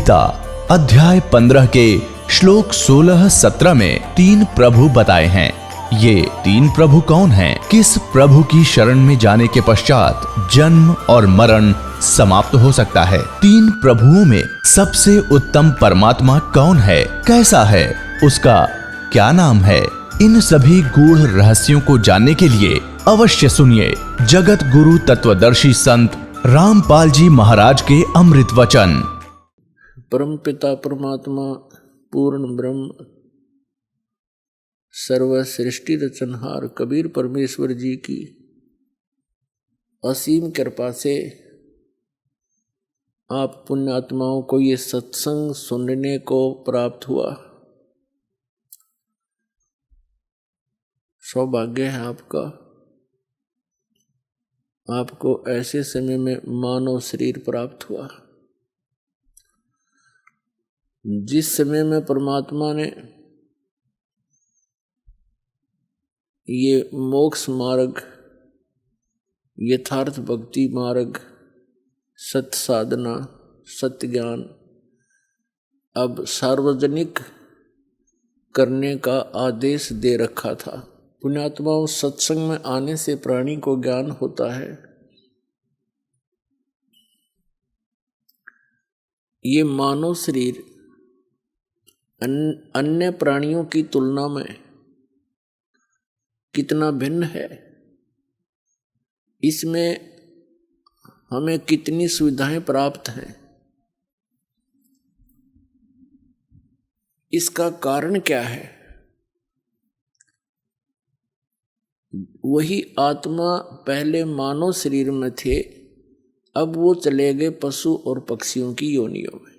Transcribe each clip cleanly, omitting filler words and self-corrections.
गीता अध्याय 15 के श्लोक 16-17 में 3 प्रभु बताए हैं। ये 3 प्रभु कौन हैं? किस प्रभु की शरण में जाने के पश्चात जन्म और मरण समाप्त हो सकता है? 3 प्रभुओं में सबसे उत्तम परमात्मा कौन है? कैसा है? उसका क्या नाम है? इन सभी गूढ़ रहस्यों को जानने के लिए अवश्य सुनिए जगत गुरु तत्वदर्शी संत रामपाल जी महाराज के अमृत वचन। परम पिता परमात्मा पूर्ण ब्रह्म सर्व सृष्टि रचनहार कबीर परमेश्वर जी की असीम कृपा से आप पुण्यात्माओं को ये सत्संग सुनने को प्राप्त हुआ। सौभाग्य है आपका। आपको ऐसे समय में मानव शरीर प्राप्त हुआ जिस समय में परमात्मा ने ये मोक्ष मार्ग, यथार्थ भक्ति मार्ग, सत्य साधना, सत्य ज्ञान अब सार्वजनिक करने का आदेश दे रखा था। पुण्यात्माओं, सत्संग में आने से प्राणी को ज्ञान होता है। ये मानव शरीर अन्य प्राणियों की तुलना में कितना भिन्न है, इसमें हमें कितनी सुविधाएं प्राप्त हैं, इसका कारण क्या है? वही आत्मा पहले मानव शरीर में थे, अब वो चले गए पशु और पक्षियों की योनियों में।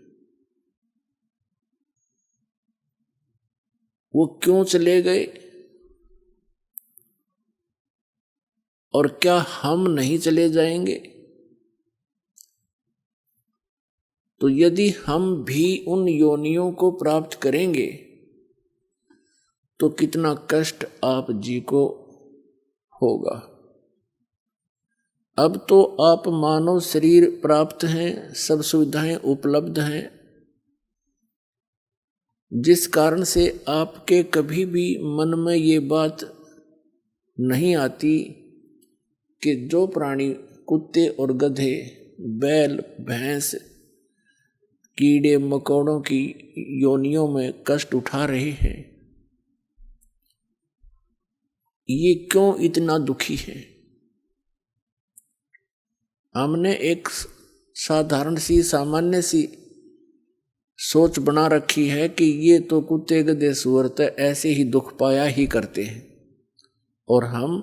वो क्यों चले गए और क्या हम नहीं चले जाएंगे? तो यदि हम भी उन योनियों को प्राप्त करेंगे तो कितना कष्ट आप जी को होगा। अब तो आप मानव शरीर प्राप्त हैं, सब सुविधाएं उपलब्ध हैं, जिस कारण से आपके कभी भी मन में ये बात नहीं आती कि जो प्राणी कुत्ते और गधे, बैल, भैंस, कीड़े मकोड़ों की योनियों में कष्ट उठा रहे हैं, ये क्यों इतना दुखी है? हमने एक साधारण सी सामान्य सी सोच बना रखी है कि ये तो कुत्ते गधे सूअर ऐसे ही दुख पाया ही करते हैं और हम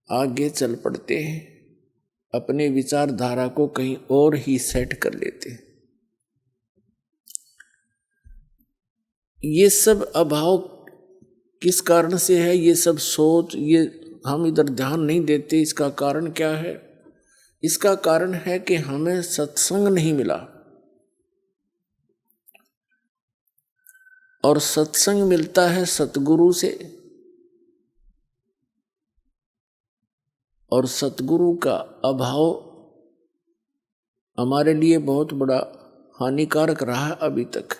आगे चल पड़ते हैं, अपने विचारधारा को कहीं और ही सेट कर लेते हैं। ये सब अभाव किस कारण से है? ये सब सोच, ये हम इधर ध्यान नहीं देते। इसका कारण क्या है? इसका कारण है कि हमें सत्संग नहीं मिला, और सत्संग मिलता है सतगुरु से, और सतगुरु का अभाव हमारे लिए बहुत बड़ा हानिकारक रहा अभी तक।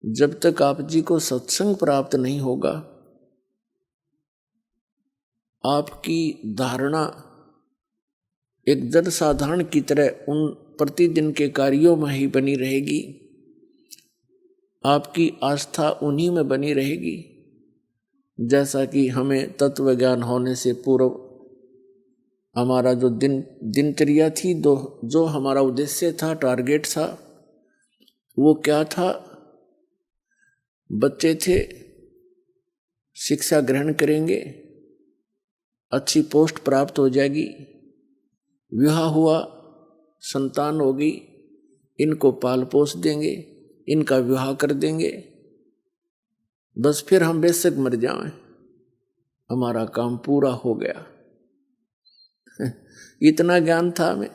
जब तक आप जी को सत्संग प्राप्त नहीं होगा, आपकी धारणा एक जन साधारण की तरह उन प्रतिदिन के कार्यों में ही बनी रहेगी, आपकी आस्था उन्हीं में बनी रहेगी। जैसा कि हमें तत्व ज्ञान होने से पूर्व हमारा जो दिनचर्या थी, जो हमारा उद्देश्य था, टारगेट था, वो क्या था? बच्चे थे, शिक्षा ग्रहण करेंगे, अच्छी पोस्ट प्राप्त हो जाएगी, विवाह हुआ, संतान होगी, इनको पाल पोस देंगे, इनका विवाह कर देंगे, बस फिर हम बेशक मर जाएं, हमारा काम पूरा हो गया। इतना ज्ञान था हमें।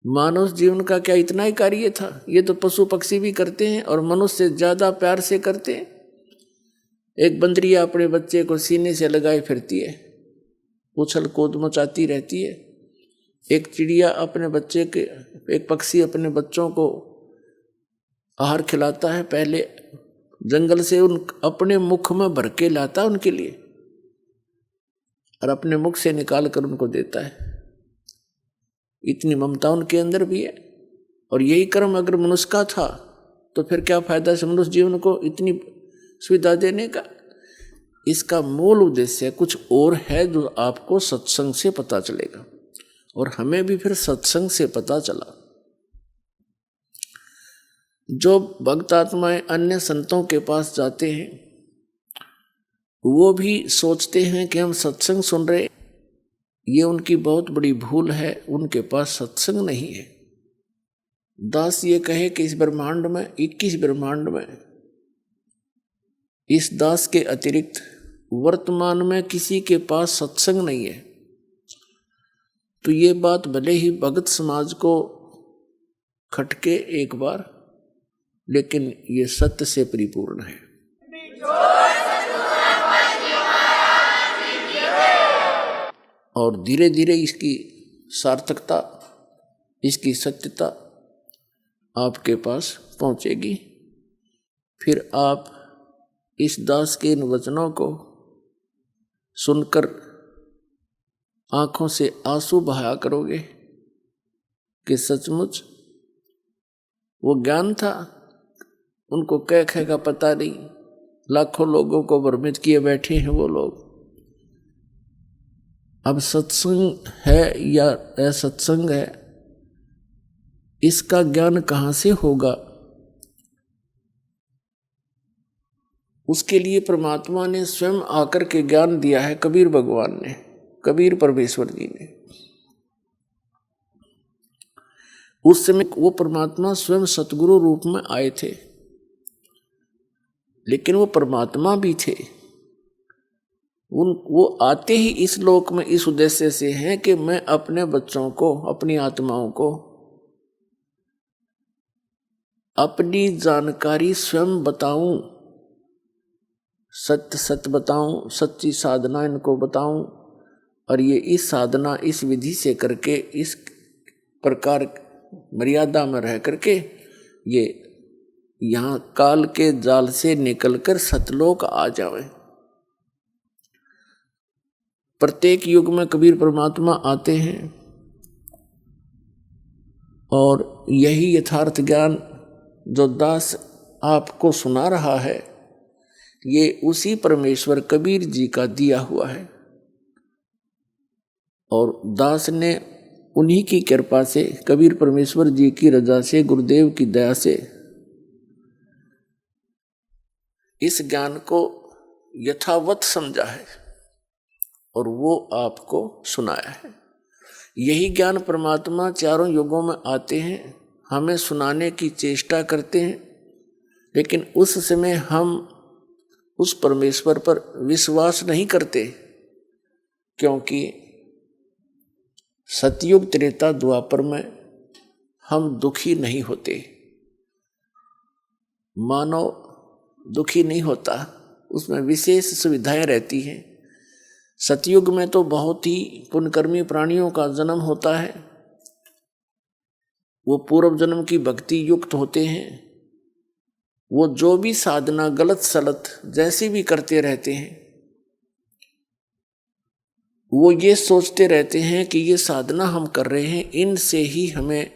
मानव जीवन का क्या इतना ही कार्य था? ये तो पशु पक्षी भी करते हैं और मनुष्य से ज्यादा प्यार से करते हैं। एक बंदरिया अपने बच्चे को सीने से लगाए फिरती है, उछल कूद मचाती रहती है, एक चिड़िया अपने बच्चे के, एक पक्षी अपने बच्चों को आहार खिलाता है, पहले जंगल से अपने मुख में भर के लाता है उनके लिए और अपने मुख से निकाल कर उनको देता है। इतनी ममता उनके अंदर भी है। और यही कर्म अगर मनुष्य का था तो फिर क्या फायदा से मनुष्य जीवन को इतनी सुविधा देने का। इसका मूल उद्देश्य कुछ और है जो आपको सत्संग से पता चलेगा, और हमें भी फिर सत्संग से पता चला। जो भक्त आत्माएं अन्य संतों के पास जाते हैं वो भी सोचते हैं कि हम सत्संग सुन रहे, ये उनकी बहुत बड़ी भूल है, उनके पास सत्संग नहीं है। दास ये कहे कि इस ब्रह्मांड में 21 ब्रह्मांड में इस दास के अतिरिक्त वर्तमान में किसी के पास सत्संग नहीं है, तो ये बात भले ही भगत समाज को खटके एक बार, लेकिन ये सत्य से परिपूर्ण है। और धीरे धीरे इसकी सार्थकता, इसकी सत्यता आपके पास पहुंचेगी। फिर आप इस दास के इन वचनों को सुनकर आंखों से आंसू बहाया करोगे कि सचमुच वो ज्ञान था, उनको क्या कहेगा पता नहीं, लाखों लोगों को भ्रमित किए बैठे हैं वो लोग। अब सत्संग है या असत्संग है, इसका ज्ञान कहाँ से होगा? उसके लिए परमात्मा ने स्वयं आकर के ज्ञान दिया है। कबीर भगवान ने, कबीर परमेश्वर जी ने, उस समय वो परमात्मा स्वयं सतगुरु रूप में आए थे, लेकिन वो परमात्मा भी थे। वो आते ही इस लोक में इस उद्देश्य से हैं कि मैं अपने बच्चों को, अपनी आत्माओं को अपनी जानकारी स्वयं बताऊं, सत्य सत्य बताऊं, सच्ची साधना इनको बताऊं, और ये इस साधना इस विधि से करके इस प्रकार मर्यादा में रह करके ये यहाँ काल के जाल से निकलकर सतलोक आ जावे। प्रत्येक युग में कबीर परमात्मा आते हैं और यही यथार्थ ज्ञान जो दास आपको सुना रहा है, ये उसी परमेश्वर कबीर जी का दिया हुआ है। और दास ने उन्हीं की कृपा से, कबीर परमेश्वर जी की रजा से, गुरुदेव की दया से इस ज्ञान को यथावत समझा है और वो आपको सुनाया है। यही ज्ञान परमात्मा चारों युगों में आते हैं, हमें सुनाने की चेष्टा करते हैं, लेकिन उस समय हम उस परमेश्वर पर विश्वास नहीं करते, क्योंकि सतयुग त्रेता द्वापर में हम दुखी नहीं होते। मानव दुखी नहीं होता, उसमें विशेष सुविधाएं रहती हैं। सतयुग में तो बहुत ही पुण्यकर्मी प्राणियों का जन्म होता है, वो पूर्व जन्म की भक्ति युक्त होते हैं। वो जो भी साधना गलत सलत जैसी भी करते रहते हैं, वो ये सोचते रहते हैं कि ये साधना हम कर रहे हैं, इनसे ही हमें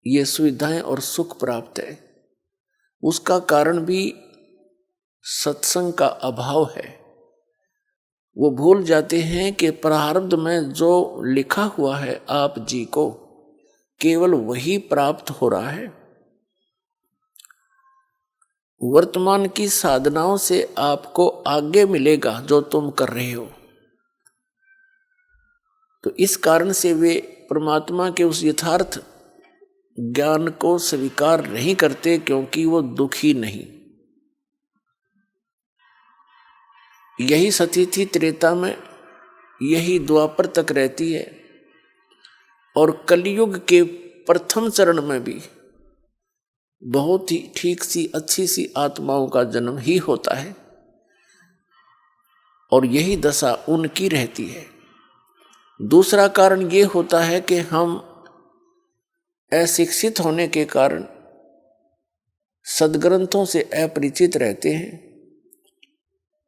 ये सुविधाएं और सुख प्राप्त है। उसका कारण भी सत्संग का अभाव है। वो भूल जाते हैं कि प्रारब्ध में जो लिखा हुआ है आप जी को, केवल वही प्राप्त हो रहा है। वर्तमान की साधनाओं से आपको आगे मिलेगा जो तुम कर रहे हो। तो इस कारण से वे परमात्मा के उस यथार्थ ज्ञान को स्वीकार नहीं करते, क्योंकि वो दुखी नहीं। यही स्थिति त्रेता में, यही द्वापर तक रहती है, और कलयुग के प्रथम चरण में भी बहुत ही ठीक सी अच्छी सी आत्माओं का जन्म ही होता है, और यही दशा उनकी रहती है। दूसरा कारण ये होता है कि हम अशिक्षित होने के कारण सद्ग्रंथों से अपरिचित रहते हैं,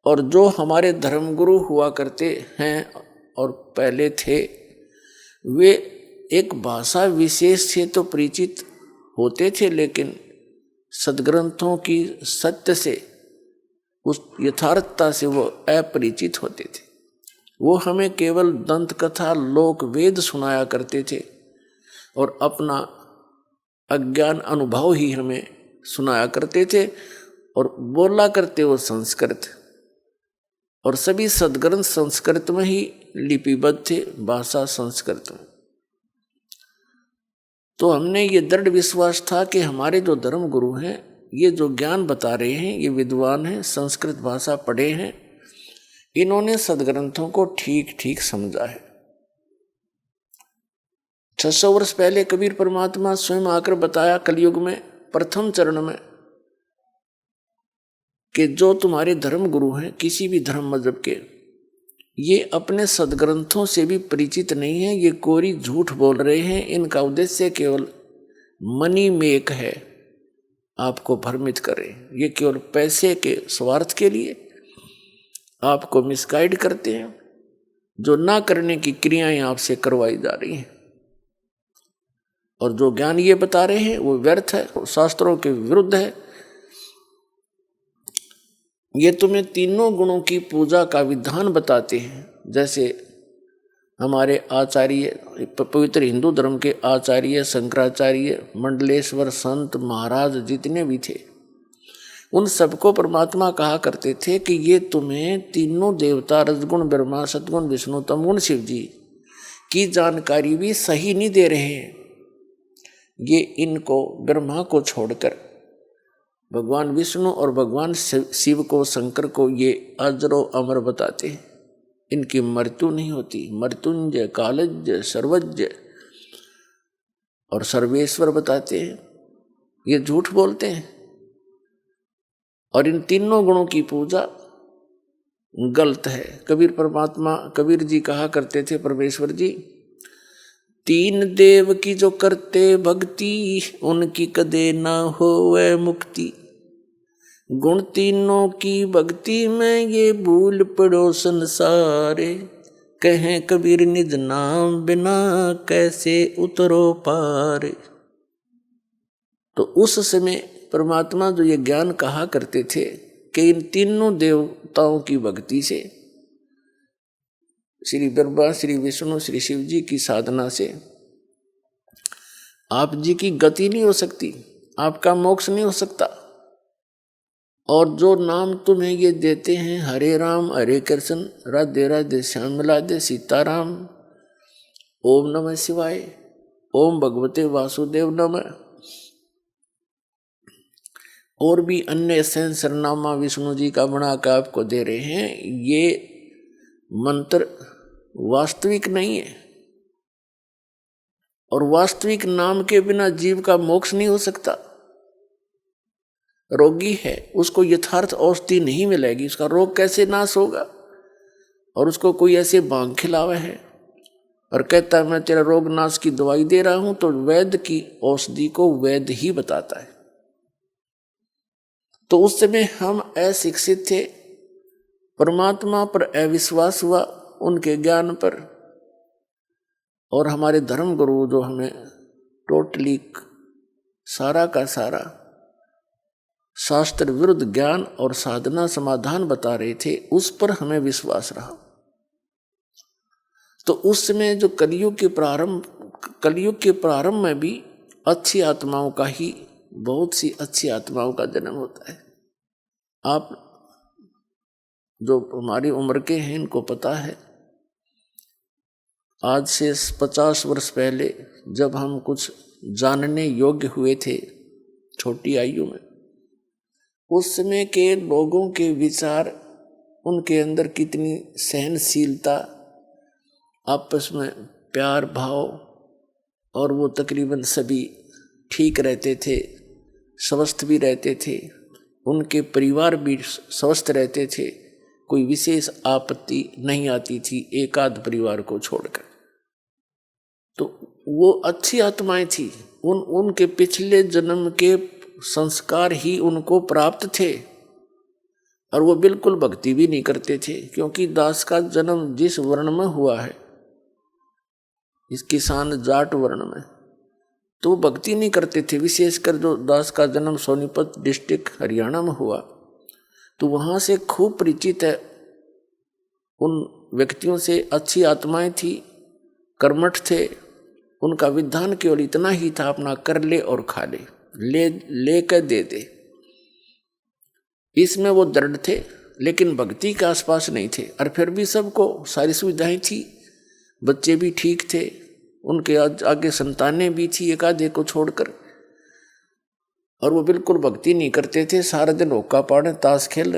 और जो हमारे धर्मगुरु हुआ करते हैं और पहले थे, वे एक भाषा विशेष से तो परिचित होते थे, लेकिन सद्ग्रंथों की सत्य से, उस यथार्थता से वो अपरिचित होते थे। वो हमें केवल दंत कथा लोक वेद सुनाया करते थे और अपना अज्ञान अनुभव ही हमें सुनाया करते थे, और बोला करते वो संस्कृत, और सभी सद्ग्रंथ संस्कृत में ही लिपिबद्ध थे, भाषा संस्कृत में। तो हमने ये दृढ़ विश्वास था कि हमारे जो धर्म गुरु हैं, ये जो ज्ञान बता रहे हैं, ये विद्वान हैं, संस्कृत भाषा पढ़े हैं, इन्होंने सद्ग्रंथों को ठीक ठीक समझा है। 600 वर्ष पहले कबीर परमात्मा स्वयं आकर बताया कलयुग में प्रथम चरण में कि जो तुम्हारे धर्म गुरु हैं किसी भी धर्म मजहब के, ये अपने सद्ग्रंथों से भी परिचित नहीं है, ये कोरी झूठ बोल रहे हैं, इनका उद्देश्य केवल मनी मेक है, आपको भ्रमित करें, ये केवल पैसे के स्वार्थ के लिए आपको मिसगाइड करते हैं, जो ना करने की क्रियाएं आपसे करवाई जा रही हैं, और जो ज्ञान ये बता रहे हैं वो व्यर्थ है, शास्त्रों के विरुद्ध है। ये तुम्हें तीनों गुणों की पूजा का विधान बताते हैं, जैसे हमारे आचार्य, पवित्र हिंदू धर्म के आचार्य शंकराचार्य, मंडलेश्वर संत महाराज जितने भी थे, उन सबको परमात्मा कहा करते थे कि ये तुम्हें तीनों देवता रजगुण ब्रह्मा, सतगुण विष्णु, तमगुण शिव जी की जानकारी भी सही नहीं दे रहे हैं। ये इनको ब्रह्मा को छोड़कर भगवान विष्णु और भगवान शिव को, शंकर को ये अजरो अमर बताते हैं, इनकी मृत्यु नहीं होती। मृत्युंजय, कालज्य, सर्वज्ञ और सर्वेश्वर बताते हैं, ये झूठ बोलते हैं, और इन तीनों गुणों की पूजा गलत है। कबीर परमात्मा, कबीर जी कहा करते थे, परमेश्वर जी, तीन देव की जो करते भक्ति, उनकी कदे ना होवे मुक्ति। गुण तीनों की भक्ति में ये भूल पड़ो संसारे, कहें कबीर निज नाम बिना कैसे उतरो पार। तो उस समय परमात्मा जो ये ज्ञान कहा करते थे कि इन तीनों देवताओं की भक्ति से, श्री ब्रह्मा, श्री विष्णु, श्री शिव जी की साधना से आप जी की गति नहीं हो सकती, आपका मोक्ष नहीं हो सकता। और जो नाम तुम्हें ये देते हैं, हरे राम हरे कृष्ण, राधे राधे श्याम राधे सीताराम, ओम नमः शिवाय, ओम भगवते वासुदेव नमः, और भी अन्य सहस्रनामा विष्णु जी का बना कर आपको दे रहे हैं, ये मंत्र वास्तविक नहीं है, और वास्तविक नाम के बिना जीव का मोक्ष नहीं हो सकता। रोगी है, उसको यथार्थ औषधि नहीं मिलेगी, उसका रोग कैसे नाश होगा? और उसको कोई ऐसे भांग खिलावा है और कहता है मैं तेरा रोग नाश की दवाई दे रहा हूं, तो वैद्य की औषधि को वैद्य ही बताता है। तो उस समय हम अशिक्षित थे, परमात्मा पर अविश्वास हुआ, उनके ज्ञान पर, और हमारे धर्म गुरु जो हमें टोटली सारा का सारा शास्त्र विरुद्ध ज्ञान और साधना समाधान बता रहे थे, उस पर हमें विश्वास रहा। तो उस समय जो कलयुग के प्रारंभ में भी अच्छी आत्माओं का ही, बहुत सी अच्छी आत्माओं का जन्म होता है। आप जो हमारी उम्र के हैं इनको पता है, आज से 50 वर्ष पहले जब हम कुछ जानने योग्य हुए थे छोटी आयु में, उस समय के लोगों के विचार, उनके अंदर कितनी सहनशीलता, आपस में प्यार भाव, और वो तकरीबन सभी ठीक रहते थे, स्वस्थ भी रहते थे, उनके परिवार भी स्वस्थ रहते थे, कोई विशेष आपत्ति नहीं आती थी एक आध परिवार को छोड़कर। तो वो अच्छी आत्माएं थी, उनके पिछले जन्म के संस्कार ही उनको प्राप्त थे, और वो बिल्कुल भक्ति भी नहीं करते थे, क्योंकि दास का जन्म जिस वर्ण में हुआ है, इस किसान जाट वर्ण में, तो भक्ति नहीं करते थे। विशेषकर जो दास का जन्म सोनीपत डिस्ट्रिक्ट हरियाणा में हुआ, तो वहाँ से खूब परिचित है उन व्यक्तियों से। अच्छी आत्माएं थी, कर्मठ थे, उनका विधान केवल इतना ही था, अपना कर ले और खा ले कर दे दे। इसमें वो दृढ़ थे, लेकिन भक्ति के आसपास नहीं थे। और फिर भी सबको सारी सुविधाएं थी, बच्चे भी ठीक थे, उनके आगे संतानें भी थी एक आधे को छोड़कर, और वो बिल्कुल भक्ति नहीं करते थे। सारा दिन होका पाड़े, ताश खेल,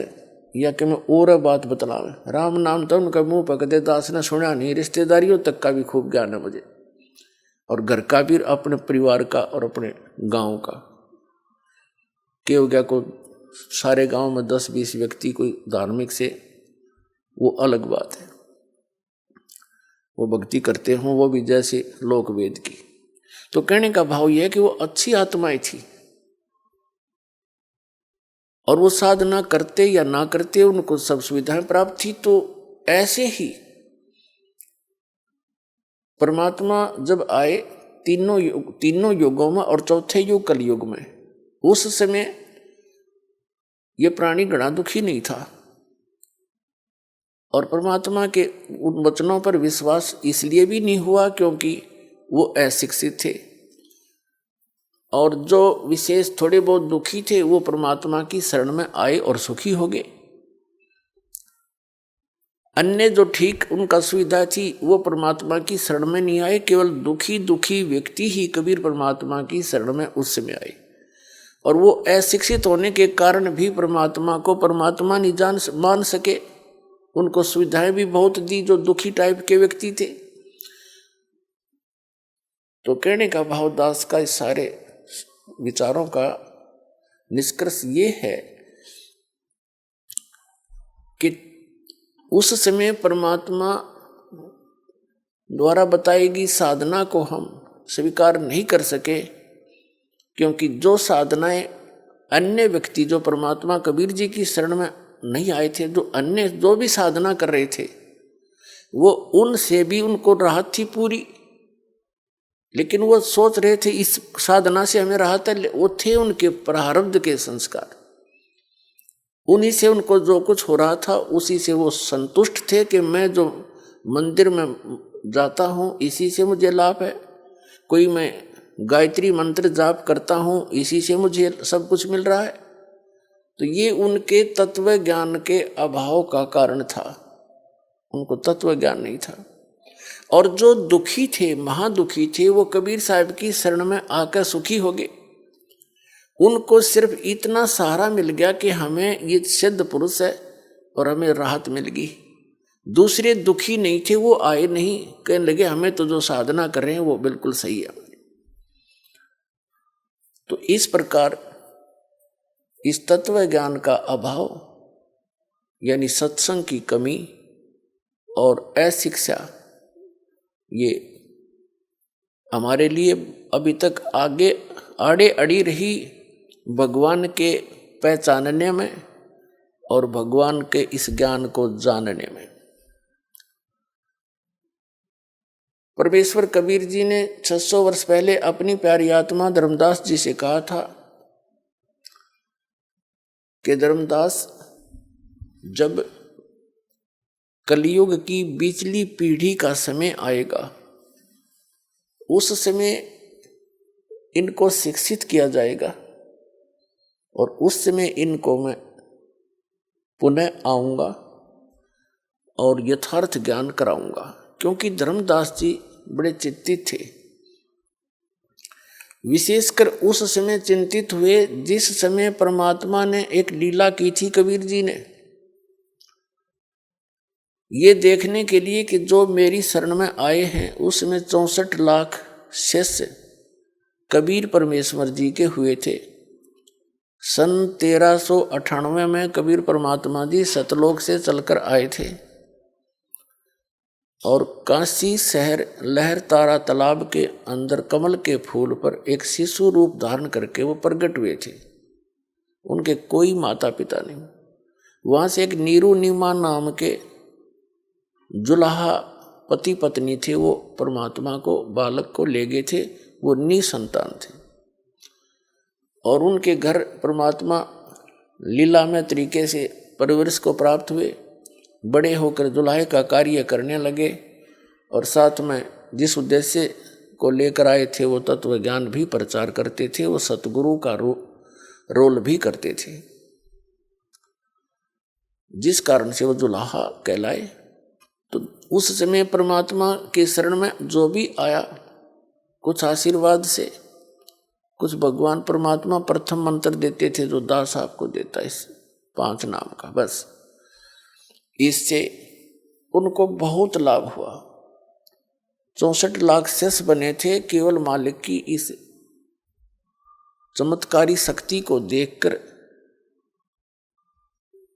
या कि मैं और बात बतलावे। राम नाम तो उनका मुंह पकड़े, दास ने सुना नहीं। रिश्तेदारियों तक का भी खूब ज्ञान है मुझे, और घर का भी, अपने परिवार का और अपने गांव का। के हो गया को सारे गांव में 10-20 व्यक्ति कोई धार्मिक से, वो अलग बात है। वो भक्ति करते हों, वो भी जैसे लोक वेद की। तो कहने का भाव यह है कि वो अच्छी आत्माएं थी, और वो साधना करते या ना करते उनको सब सुविधाएं प्राप्त थी। तो ऐसे ही परमात्मा जब आए तीनों युगों में और चौथे युग कलयुग में, उस समय ये प्राणी घना दुखी नहीं था, और परमात्मा के उन वचनों पर विश्वास इसलिए भी नहीं हुआ क्योंकि वो अशिक्षित थे, और जो विशेष थोड़े बहुत दुखी थे वो परमात्मा की शरण में आए और सुखी हो गए। अन्य जो ठीक उनका सुविधा थी वो परमात्मा की शरण में नहीं आए, केवल दुखी व्यक्ति ही कबीर परमात्मा की शरण में उस समय आए। और वो अशिक्षित होने के कारण भी परमात्मा को परमात्मा नहीं मान सके। उनको सुविधाएं भी बहुत दी जो दुखी टाइप के व्यक्ति थे। तो कहने का भाव दास का इस सारे विचारों का निष्कर्ष ये है कि उस समय परमात्मा द्वारा बताई गई साधना को हम स्वीकार नहीं कर सके, क्योंकि जो साधनाएं अन्य व्यक्ति जो परमात्मा कबीर जी की शरण में नहीं आए थे, जो अन्य जो भी साधना कर रहे थे, वो उनसे भी उनको राहत थी पूरी, लेकिन वो सोच रहे थे इस साधना से हमें राहत है। वो थे उनके प्रारब्ध के संस्कार, उन्हीं से उनको जो कुछ हो रहा था उसी से वो संतुष्ट थे कि मैं जो मंदिर में जाता हूँ इसी से मुझे लाभ है, कोई मैं गायत्री मंत्र जाप करता हूँ इसी से मुझे सब कुछ मिल रहा है। तो ये उनके तत्व ज्ञान के अभाव का कारण था, उनको तत्व ज्ञान नहीं था। और जो दुखी थे, महादुखी थे, वो कबीर साहब की शरण में आकर सुखी हो गए। उनको सिर्फ इतना सहारा मिल गया कि हमें ये सिद्ध पुरुष है और हमें राहत मिल गई। दूसरे दुखी नहीं थे, वो आए नहीं, कहने लगे हमें तो जो साधना कर रहे हैं वो बिल्कुल सही है। तो इस प्रकार इस तत्व ज्ञान का अभाव यानी सत्संग की कमी और अशिक्षा, ये हमारे लिए अभी तक आड़े अड़ी रही भगवान के पहचानने में और भगवान के इस ज्ञान को जानने में। परमेश्वर कबीर जी ने 600 वर्ष पहले अपनी प्यारी आत्मा धर्मदास जी से कहा था कि धर्मदास, जब कलयुग की बिचली पीढ़ी का समय आएगा उस समय इनको शिक्षित किया जाएगा और उस समय इनको मैं पुनः आऊंगा और यथार्थ ज्ञान कराऊंगा। क्योंकि धर्मदास जी बड़े चिंतित थे, विशेषकर उस समय चिंतित हुए जिस समय परमात्मा ने एक लीला की थी कबीर जी ने, ये देखने के लिए कि जो मेरी शरण में आए हैं उसमें 64 लाख शिष्य कबीर परमेश्वर जी के हुए थे। सन 1398 में कबीर परमात्मा जी सतलोक से चलकर आए थे। और काशी शहर लहर तारा तालाब के अंदर कमल के फूल पर एक शिशु रूप धारण करके वो प्रकट हुए थे। उनके कोई माता पिता नहीं। वहां से एक नीरू नीमा नाम के जुलाहा पति पत्नी थे, वो परमात्मा को बालक को ले गए थे। वो निसंतान थे और उनके घर परमात्मा लीलामय तरीके से परवरिश को प्राप्त हुए। बड़े होकर जुलाहे का कार्य करने लगे और साथ में जिस उद्देश्य को लेकर आए थे वो तत्व ज्ञान भी प्रचार करते थे। वो सतगुरु का रोल भी करते थे, जिस कारण से वो जुलाहा कहलाए। तो उस समय परमात्मा के शरण में जो भी आया, कुछ आशीर्वाद से, कुछ भगवान परमात्मा प्रथम मंत्र देते थे जो दास आपको देता है, इस 5 नाम का, बस इससे उनको बहुत लाभ हुआ। 64 लाख शेष बने थे केवल मालिक की इस चमत्कारी शक्ति को देखकर।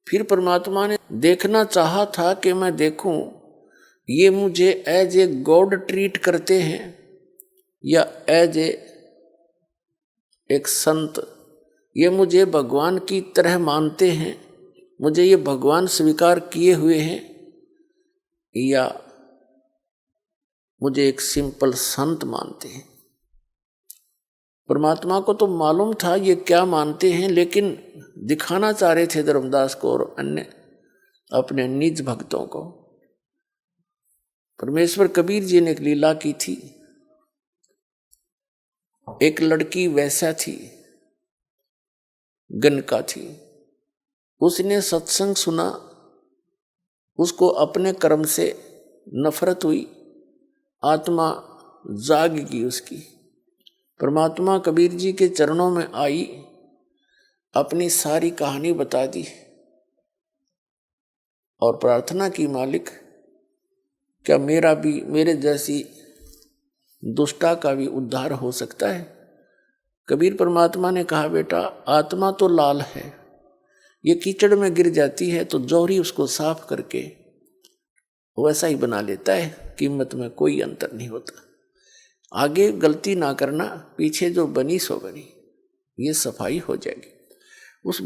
फिर परमात्मा ने देखना चाहा था कि मैं देखूं ये मुझे एज ए गॉड ट्रीट करते हैं या एज एक संत, ये मुझे भगवान की तरह मानते हैं, मुझे ये भगवान स्वीकार किए हुए हैं, या मुझे एक सिंपल संत मानते हैं। परमात्मा को तो मालूम था ये क्या मानते हैं, लेकिन दिखाना चाह रहे थे धर्मदास को और अन्य अपने निज भक्तों को। परमेश्वर कबीर जी ने एक लीला की थी। एक लड़की वैसा थी, गनका थी, उसने सत्संग सुना, उसको अपने कर्म से नफरत हुई, आत्मा जाग गई उसकी। परमात्मा कबीर जी के चरणों में आई, अपनी सारी कहानी बता दी और प्रार्थना की, मालिक क्या मेरा भी, मेरे जैसी दुष्टा का भी उद्धार हो सकता है? कबीर परमात्मा ने कहा, बेटा आत्मा तो लाल है, ये कीचड़ में गिर जाती है तो जौहरी उसको साफ करके वैसा ही बना लेता है, कीमत में कोई अंतर नहीं होता। आगे गलती ना करना, पीछे जो बनी सो बनी, ये सफाई हो जाएगी। उस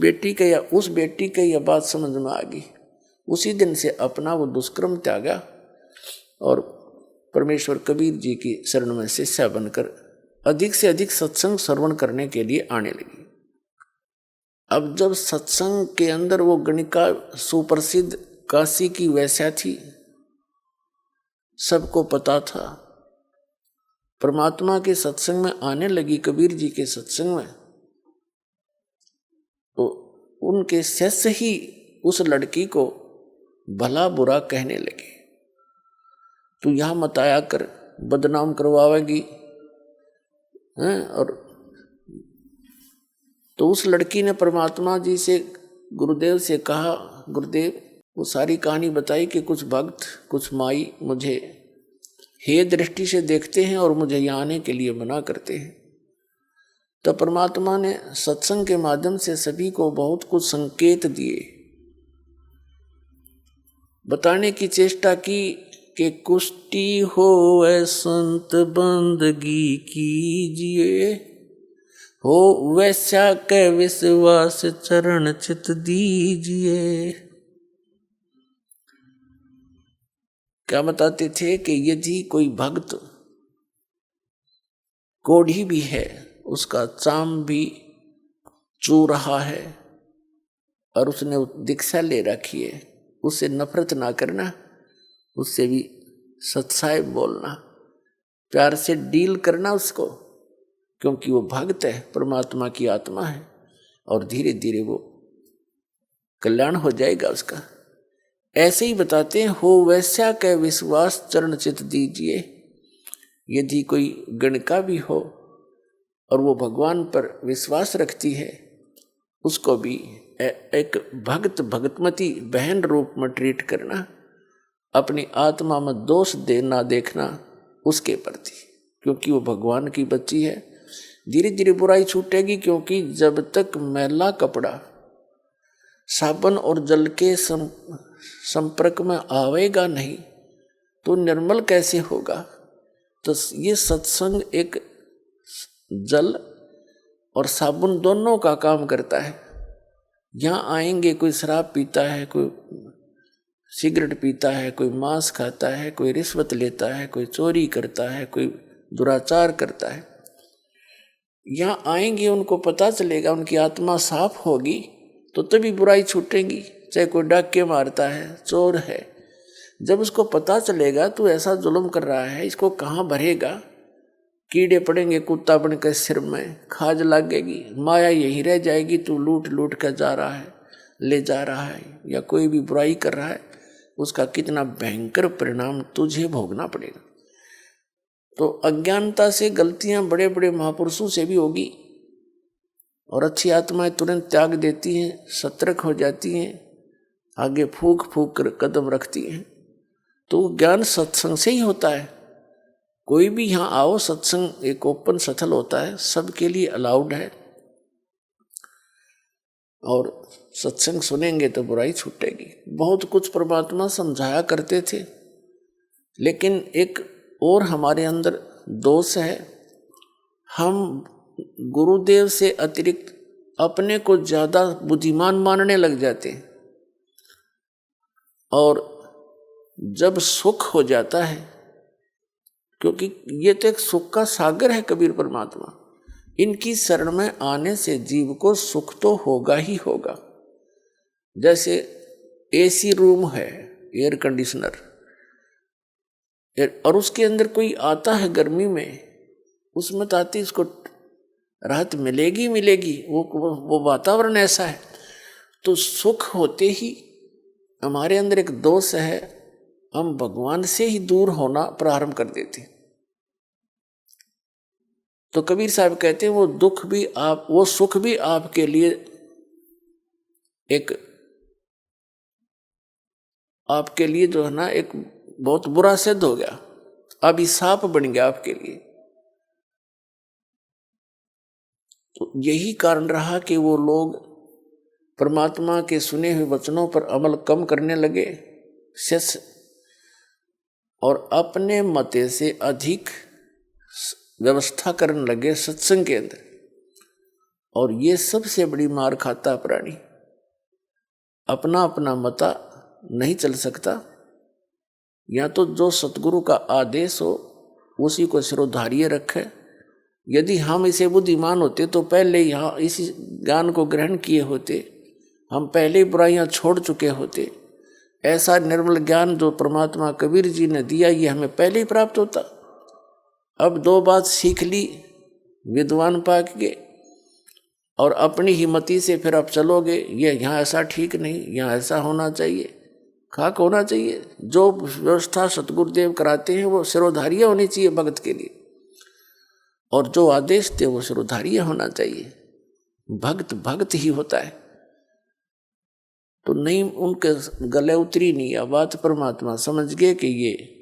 बेटी के यह बात समझ में आ गई। उसी दिन से अपना वो दुष्कर्म त्यागा और परमेश्वर कबीर जी की शरण में शिष्या बनकर अधिक से अधिक सत्संग श्रवण करने के लिए आने लगी। अब जब सत्संग के अंदर वो गणिका सुप्रसिद्ध काशी की वैश्या थी, सबको पता था। परमात्मा के सत्संग में आने लगी, कबीर जी के सत्संग में, तो उनके शिष्य ही उस लड़की को भला बुरा कहने लगे। तू यहां मत आया कर, बदनाम करवाएगी हैं। और तो उस लड़की ने परमात्मा जी से, गुरुदेव से कहा, गुरुदेव वो सारी कहानी बताई कि कुछ भक्त, कुछ माई मुझे हे दृष्टि से देखते हैं और मुझे यहाँ आने के लिए मना करते हैं। तो परमात्मा ने सत्संग के माध्यम से सभी को बहुत कुछ संकेत दिए, बताने की चेष्टा की कि कुष्टी हो ऐ संत बंदगी कीजिए, हो वैसा के विश्वास चरण चित दीजिए। क्या बताते थे कि यदि कोई भक्त कोढ़ी भी है, उसका चाम भी चू रहा है और उसने दीक्षा ले रखी है, उससे नफरत ना करना, उससे भी सच्चाई बोलना, प्यार से डील करना उसको, क्योंकि वो भक्त है, परमात्मा की आत्मा है और धीरे धीरे वो कल्याण हो जाएगा उसका। ऐसे ही बताते हैं, हो वैसा के विश्वास चरण चित दीजिए। यदि कोई गणिका भी हो और वो भगवान पर विश्वास रखती है, उसको भी एक भक्त भगतमती बहन रूप में ट्रीट करना, अपनी आत्मा में दोष देना देखना उसके प्रति, क्योंकि वो भगवान की बच्ची है। धीरे धीरे बुराई छूटेगी, क्योंकि जब तक मैला कपड़ा साबुन और जल के संपर्क में आवेगा नहीं, तो निर्मल कैसे होगा? तो ये सत्संग एक जल और साबुन दोनों का काम करता है। यहाँ आएंगे, कोई शराब पीता है, कोई सिगरेट पीता है, कोई मांस खाता है, कोई रिश्वत लेता है, कोई चोरी करता है, कोई दुराचार करता है। यहाँ आएंगे, उनको पता चलेगा, उनकी आत्मा साफ होगी तो तभी बुराई छूटेगी। चाहे कोई डाके मारता है, चोर है, जब उसको पता चलेगा तू ऐसा जुल्म कर रहा है, इसको कहाँ भरेगा, कीड़े पड़ेंगे कुत्ता बनकर सिर में, खाज लगेगी, माया यहीं रह जाएगी, तू लूट लूट कर जा रहा है, ले जा रहा है, या कोई भी बुराई कर रहा है, उसका कितना भयंकर परिणाम तुझे भोगना पड़ेगा। तो अज्ञानता से गलतियां बड़े बड़े महापुरुषों से भी होगी, और अच्छी आत्माएं तुरंत त्याग देती हैं, सतर्क हो जाती हैं, आगे फूक फूक कर कदम रखती हैं। तो ज्ञान सत्संग से ही होता है। कोई भी यहाँ आओ, सत्संग एक ओपन सथल होता है, सबके लिए अलाउड है, और सत्संग सुनेंगे तो बुराई छूटेगी। बहुत कुछ परमात्मा समझाया करते थे, लेकिन एक और हमारे अंदर दोष है, हम गुरुदेव से अतिरिक्त अपने को ज्यादा बुद्धिमान मानने लग जाते हैं, और जब सुख हो जाता है, क्योंकि ये तो एक सुख का सागर है कबीर परमात्मा, इनकी शरण में आने से जीव को सुख तो होगा ही होगा। जैसे एसी रूम है, एयर कंडीशनर, और उसके अंदर कोई आता है गर्मी में, उसमें तो आती इसको राहत मिलेगी मिलेगी, वो वातावरण ऐसा है। तो सुख होते ही हमारे अंदर एक दोष है, हम भगवान से ही दूर होना प्रारंभ कर देते। तो कबीर साहब कहते हैं वो सुख भी आपके लिए जो है ना, एक बहुत बुरा सिद्ध हो गया, अभिशाप बन गया आपके लिए। तो यही कारण रहा कि वो लोग परमात्मा के सुने हुए वचनों पर अमल कम करने लगे, और अपने मते से अधिक व्यवस्था करने लगे सत्संग के अंदर। और ये सबसे बड़ी मार खाता प्राणी, अपना अपना मता नहीं चल सकता, या तो जो सतगुरु का आदेश हो उसी को सिरोधार्य रखे। यदि हम इसे बुद्धिमान होते तो पहले यहाँ इसी ज्ञान को ग्रहण किए होते, हम पहले बुराइयां छोड़ चुके होते। ऐसा निर्मल ज्ञान जो परमात्मा कबीर जी ने दिया, ये हमें पहले ही प्राप्त होता। अब 2 बात सीख ली विद्वान पाक के, और अपनी हिम्मती से फिर आप चलोगे, ये यहाँ ऐसा ठीक नहीं, यहाँ ऐसा होना चाहिए, खाक होना चाहिए। जो व्यवस्था सतगुरुदेव कराते हैं वो सिरोधार्य होनी चाहिए भगत के लिए, और जो आदेश थे वो सिरोधार्य होना चाहिए। भक्त भक्त ही होता है। तो नहीं, उनके गले उतरी नहीं यह बात। परमात्मा समझ गए कि ये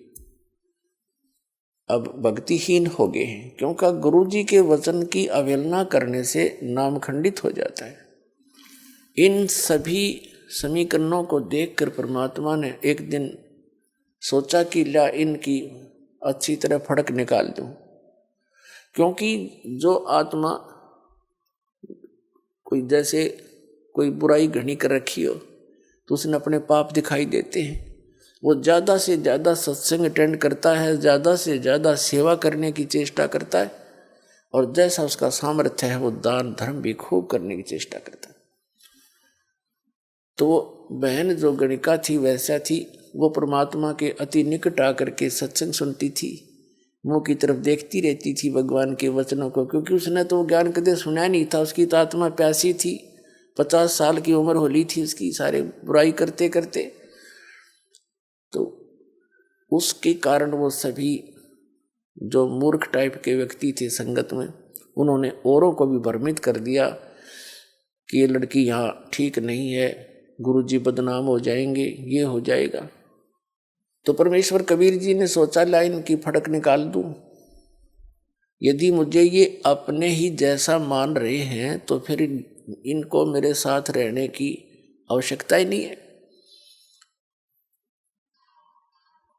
अब भक्तिहीन हो गए हैं, क्योंकि गुरु जी के वचन की अवहेलना करने से नाम खंडित हो जाता है। इन सभी समीकरणों को देखकर परमात्मा ने एक दिन सोचा कि ला इनकी अच्छी तरह फड़क निकाल दूं, क्योंकि जो आत्मा कोई बुराई घनी कर रखी हो तो उसने अपने पाप दिखाई देते हैं। वो ज़्यादा से ज़्यादा सत्संग अटेंड करता है, ज़्यादा से ज़्यादा सेवा करने की चेष्टा करता है, और जैसा उसका सामर्थ्य है वो दान धर्म भी खूब करने की चेष्टा करता है। तो बहन जो गणिका थी वैसा थी, वो परमात्मा के अति निकट आकर के सत्संग सुनती थी, मुँह की तरफ देखती रहती थी भगवान के वचनों को, क्योंकि उसने तो ज्ञान कदे सुना नहीं था। उसकी तो आत्मा प्यासी थी, 50 साल की उम्र होली थी उसकी, सारे बुराई करते करते। तो उसके कारण वो सभी जो मूर्ख टाइप के व्यक्ति थे संगत में, उन्होंने औरों को भी भ्रमित कर दिया कि ये लड़की यहाँ ठीक नहीं है, गुरुजी बदनाम हो जाएंगे, ये हो जाएगा। तो परमेश्वर कबीर जी ने सोचा लाइन की फड़क निकाल दूं। यदि मुझे ये अपने ही जैसा मान रहे हैं तो फिर इनको मेरे साथ रहने की आवश्यकता ही नहीं है।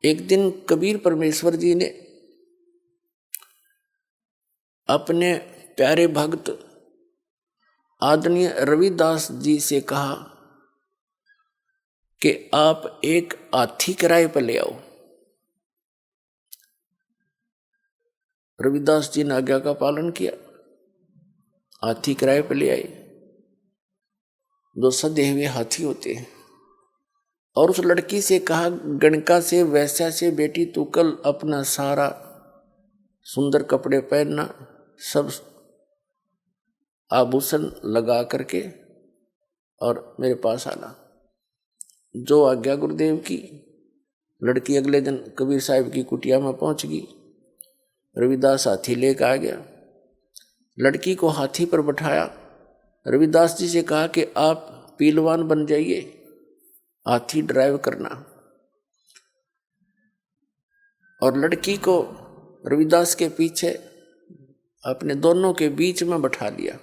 एक दिन कबीर परमेश्वर जी ने अपने प्यारे भक्त आदरणीय रविदास जी से कहा कि आप एक हाथी किराए पर ले आओ। रविदास जी ने आज्ञा का पालन किया, हाथी किराए पर ले आए, जो सधे हुए हाथी होते हैं। और उस लड़की से कहा, गणका से वैश्या से, बेटी तू कल अपना सारा सुंदर कपड़े पहनना, सब आभूषण लगा करके और मेरे पास आना। जो आज्ञा गुरुदेव की। लड़की अगले दिन कबीर साहब की कुटिया में पहुंच गई। रविदास हाथी लेकर आ गया, लड़की को हाथी पर बैठाया। रविदास जी से कहा कि आप पहलवान बन जाइए, हाथी ड्राइव करना। और लड़की को रविदास के पीछे अपने दोनों के बीच में बैठा लिया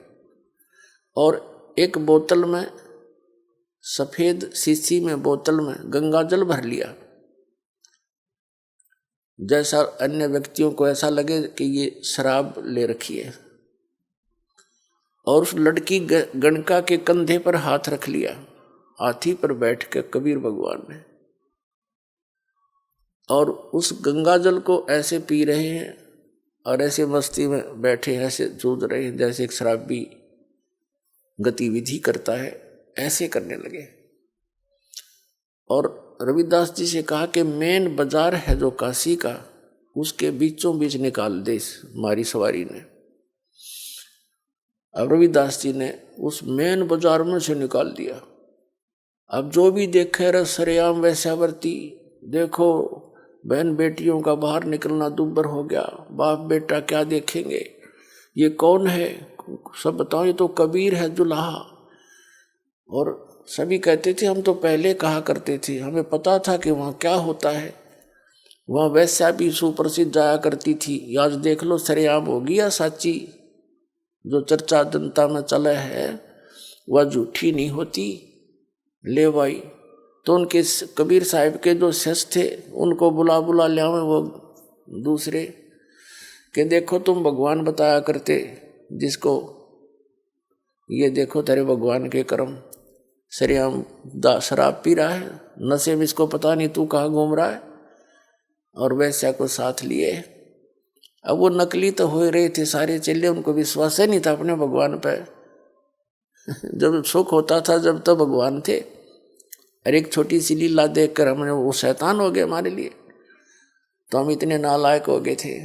और एक बोतल में, सफेद शीशी में बोतल में गंगा जल भर लिया, जैसा अन्य व्यक्तियों को ऐसा लगे कि ये शराब ले रखी है। और उस लड़की गणका के कंधे पर हाथ रख लिया, हाथी पर बैठ के कबीर भगवान ने, और उस गंगा जल को ऐसे पी रहे हैं और ऐसे मस्ती में बैठे, ऐसे जूझ रहे हैं जैसे एक शराबी गतिविधि करता है, ऐसे करने लगे। और रविदास जी से कहा कि मेन बाजार है जो काशी का, उसके बीचों बीच निकाल दे हमारी सवारी ने। अब रविदास जी ने उस मेन बाजार में से निकाल दिया। अब जो भी देखे रहे सरेआम वैश्यावर्ती, देखो बहन बेटियों का बाहर निकलना दुब्बर हो गया, बाप बेटा क्या देखेंगे, ये कौन है, सब बताओ, ये तो कबीर है जुलाहा। और सभी कहते थे हम तो पहले कहा करते थे, हमें पता था कि वहाँ क्या होता है, वहाँ वैश्या भी सुप्रसिद्ध जाया करती थी। आज देख लो सरेआम होगी या साची, जो चर्चा जनता में चला है वह झूठी नहीं होती। ले भाई, तो उनके कबीर साहब के जो शिष्य थे उनको बुला ले आवे वो दूसरे, कि देखो तुम भगवान बताया करते जिसको, ये देखो तेरे भगवान के कर्म, सरेआम शराब पी रहा है, नशे में, इसको पता नहीं तू कहाँ घूम रहा है। और वैश्या को साथ लिए। अब वो नकली तो हो रहे थे सारे चेले, उनको विश्वास ही नहीं था अपने भगवान पे। जब सुख होता था जब तो भगवान थे, और एक छोटी सी लीला देखकर हमने वो शैतान हो गए हमारे लिए, तो हम इतने नालायक हो गए थे।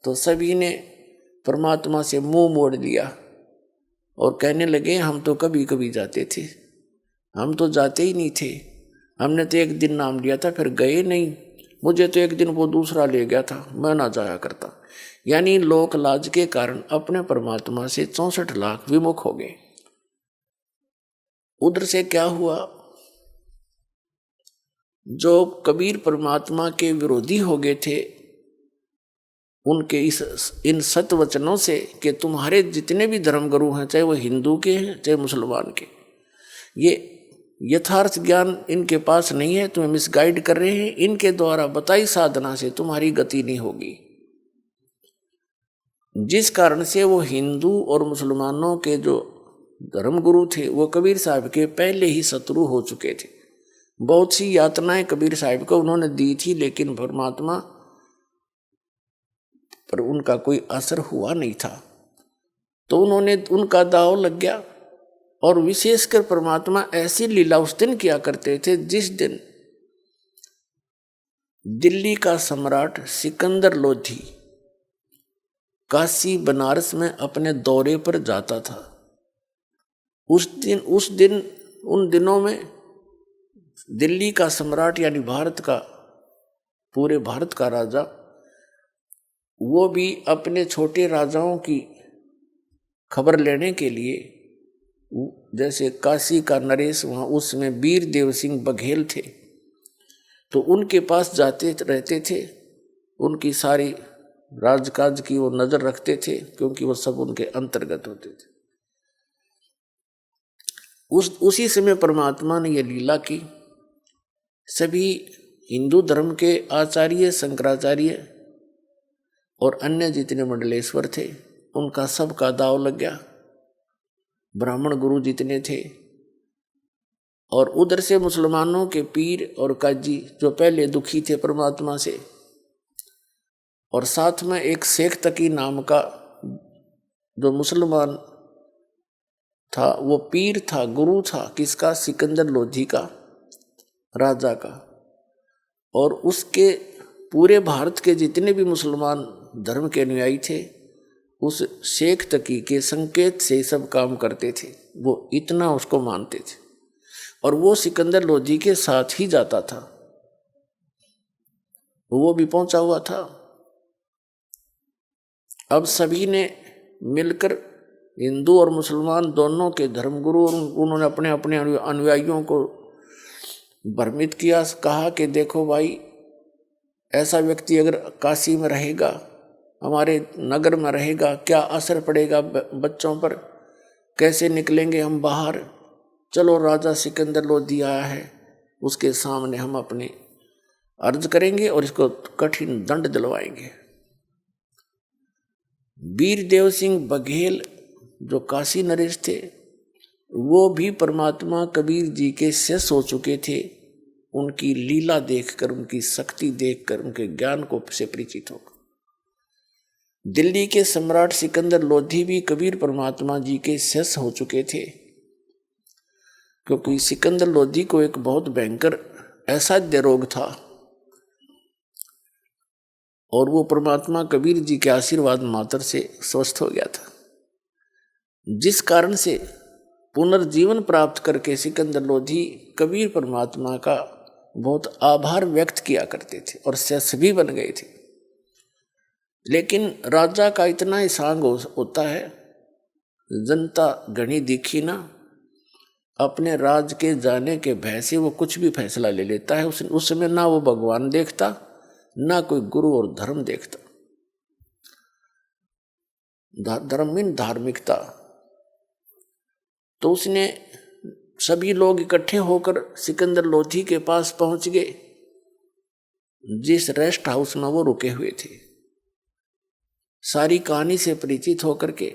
तो सभी ने परमात्मा से मुंह मोड़ लिया और कहने लगे हम तो कभी कभी जाते थे, हम तो जाते ही नहीं थे, हमने तो एक दिन नाम लिया था फिर गए नहीं, मुझे तो एक दिन वो दूसरा ले गया था, मैं ना जाया करता। यानी लोक लाज के कारण अपने परमात्मा से 64 लाख विमुख हो गए। उधर से क्या हुआ, जो कबीर परमात्मा के विरोधी हो गए थे, उनके इन सत वचनों से कि तुम्हारे जितने भी धर्मगुरु हैं, चाहे वो हिंदू के हैं चाहे मुसलमान के, ये यथार्थ ज्ञान इनके पास नहीं है, तुम्हें मिसगाइड कर रहे हैं, इनके द्वारा बताई साधना से तुम्हारी गति नहीं होगी। जिस कारण से वो हिंदू और मुसलमानों के जो धर्मगुरु थे वो कबीर साहब के पहले ही शत्रु हो चुके थे। बहुत सी यातनाएं कबीर साहब को उन्होंने दी थी, लेकिन परमात्मा पर उनका कोई असर हुआ नहीं था। तो उन्होंने, उनका दाव लग गया। और विशेषकर परमात्मा ऐसी लीला उस दिन किया करते थे जिस दिन दिल्ली का सम्राट सिकंदर लोधी काशी बनारस में अपने दौरे पर जाता था। उस दिन उन दिनों में दिल्ली का सम्राट यानी भारत का, पूरे भारत का राजा, वो भी अपने छोटे राजाओं की खबर लेने के लिए, जैसे काशी का नरेश, वहाँ उसमें वीर देव सिंह बघेल थे, तो उनके पास जाते रहते थे, उनकी सारी राजकाज की वो नजर रखते थे, क्योंकि वो सब उनके अंतर्गत होते थे। उसी समय परमात्मा ने ये लीला की। सभी हिंदू धर्म के आचार्य शंकराचार्य और अन्य जितने मंडलेश्वर थे उनका सबका दाव लग गया। ब्राह्मण गुरु जितने थे और उधर से मुसलमानों के पीर और काजी जो पहले दुखी थे परमात्मा से, और साथ में एक शेख तकी नाम का जो मुसलमान था, वो पीर था, गुरु था किसका? सिकंदर लोधी का, राजा का। और उसके पूरे भारत के जितने भी मुसलमान धर्म के अनुयायी थे उस शेख तकी के संकेत से सब काम करते थे। वो इतना उसको मानते थे और वो सिकंदर लोधी के साथ ही जाता था, वो भी पहुंचा हुआ था। अब सभी ने मिलकर, हिंदू और मुसलमान दोनों के धर्मगुरु, उन्होंने अपने अपने अनुयायियों को भ्रमित किया। कहा कि देखो भाई, ऐसा व्यक्ति अगर काशी में रहेगा, हमारे नगर में रहेगा, क्या असर पड़ेगा बच्चों पर, कैसे निकलेंगे हम बाहर। चलो, राजा सिकंदर लोधी आया है, उसके सामने हम अपनी अर्ज करेंगे और इसको कठिन दंड दिलवाएंगे। वीरदेव सिंह बघेल जो काशी नरेश थे, वो भी परमात्मा कबीर जी के शिष्य हो चुके थे। उनकी लीला देखकर, उनकी शक्ति देखकर, उनके ज्ञान को से परिचित होकर दिल्ली के सम्राट सिकंदर लोधी भी कबीर परमात्मा जी के शिष्य हो चुके थे, क्योंकि सिकंदर लोधी को एक बहुत भयंकर असाध्य रोग था और वो परमात्मा कबीर जी के आशीर्वाद मात्र से स्वस्थ हो गया था, जिस कारण से पुनर्जीवन प्राप्त करके सिकंदर लोधी कबीर परमात्मा का बहुत आभार व्यक्त किया करते थे और शिष्य भी बन गए थे। लेकिन राजा का इतना ही सांग होता है, जनता घनी दिखी ना, अपने राज के जाने के भय से वो कुछ भी फैसला ले लेता है। उस समय ना वो भगवान देखता, ना कोई गुरु और धर्म देखता। धर्म मीन धार्मिकता। तो उसने सभी लोग इकट्ठे होकर सिकंदर लोधी के पास पहुंच गए, जिस रेस्ट हाउस में वो रुके हुए थे। सारी कहानी से परिचित होकर के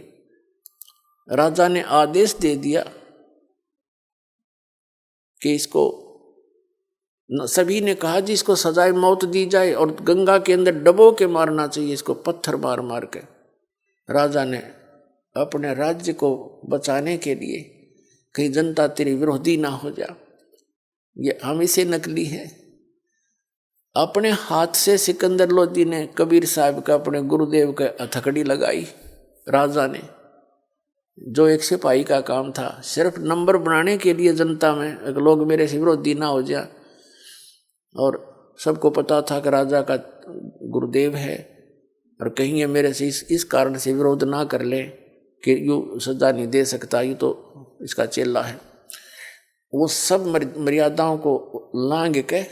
राजा ने आदेश दे दिया कि इसको, सभी ने कहा जी इसको सजाए मौत दी जाए और गंगा के अंदर डबो के मारना चाहिए इसको, पत्थर मार मार के। राजा ने अपने राज्य को बचाने के लिए, कहीं जनता तेरी विरोधी ना हो जा, ये हम इसे नकली है, अपने हाथ से सिकंदर लोधी ने कबीर साहब का, अपने गुरुदेव का हथकड़ी लगाई। राजा ने, जो एक सिपाही का काम था, सिर्फ नंबर बनाने के लिए जनता में अगर लोग मेरे से विरोधी ना हो जा, और सबको पता था कि राजा का गुरुदेव है और कहीं ये मेरे से इस कारण से विरोध ना कर ले कि यूँ सजा नहीं दे सकता, यूँ तो इसका चेला है। वो सब मर्यादाओं को लांघ के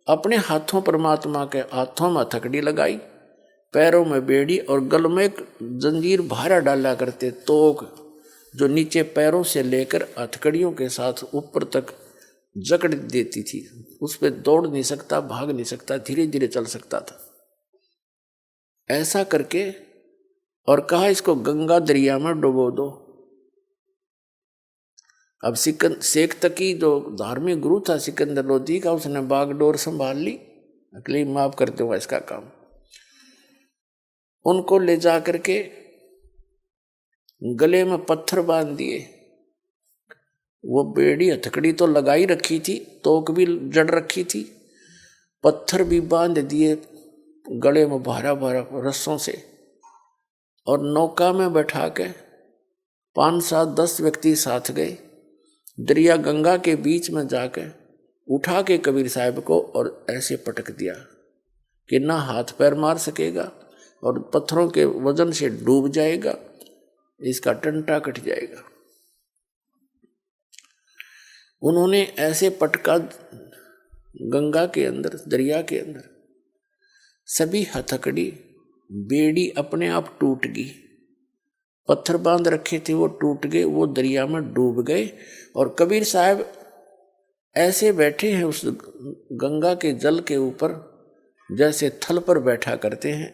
अपने हाथों, परमात्मा के हाथों में हथकड़ी लगाई, पैरों में बेड़ी और गल में एक जंजीर भारा डाला करते, तोक जो नीचे पैरों से लेकर हथकड़ियों के साथ ऊपर तक जकड़ देती थी। उस पर दौड़ नहीं सकता, भाग नहीं सकता, धीरे धीरे चल सकता था। ऐसा करके और कहा इसको गंगा दरिया में डुबो दो। अब शेख तकी जो धार्मिक गुरु था सिकंदर लोधी का, उसने बागडोर संभाल ली, अकेले माफ कर दूंगा इसका काम। उनको ले जा करके गले में पत्थर बांध दिए। वो बेड़ी हथकड़ी तो लगाई रखी थी, तोक भी जड़ रखी थी, पत्थर भी बांध दिए गले में भारा भारा रस्सों से, और नौका में बैठा के 5, 7, 10 व्यक्ति साथ गए। दरिया गंगा के बीच में जाके उठा के कबीर साहब को और ऐसे पटक दिया कि ना हाथ पैर मार सकेगा और पत्थरों के वजन से डूब जाएगा, इसका टंटा कट जाएगा। उन्होंने ऐसे पटका गंगा के अंदर, दरिया के अंदर, सभी हथकड़ी बेड़ी अपने आप टूट गई, पत्थर बांध रखे थे वो टूट गए, वो दरिया में डूब गए। और कबीर साहब ऐसे बैठे हैं उस गंगा के जल के ऊपर जैसे थल पर बैठा करते हैं,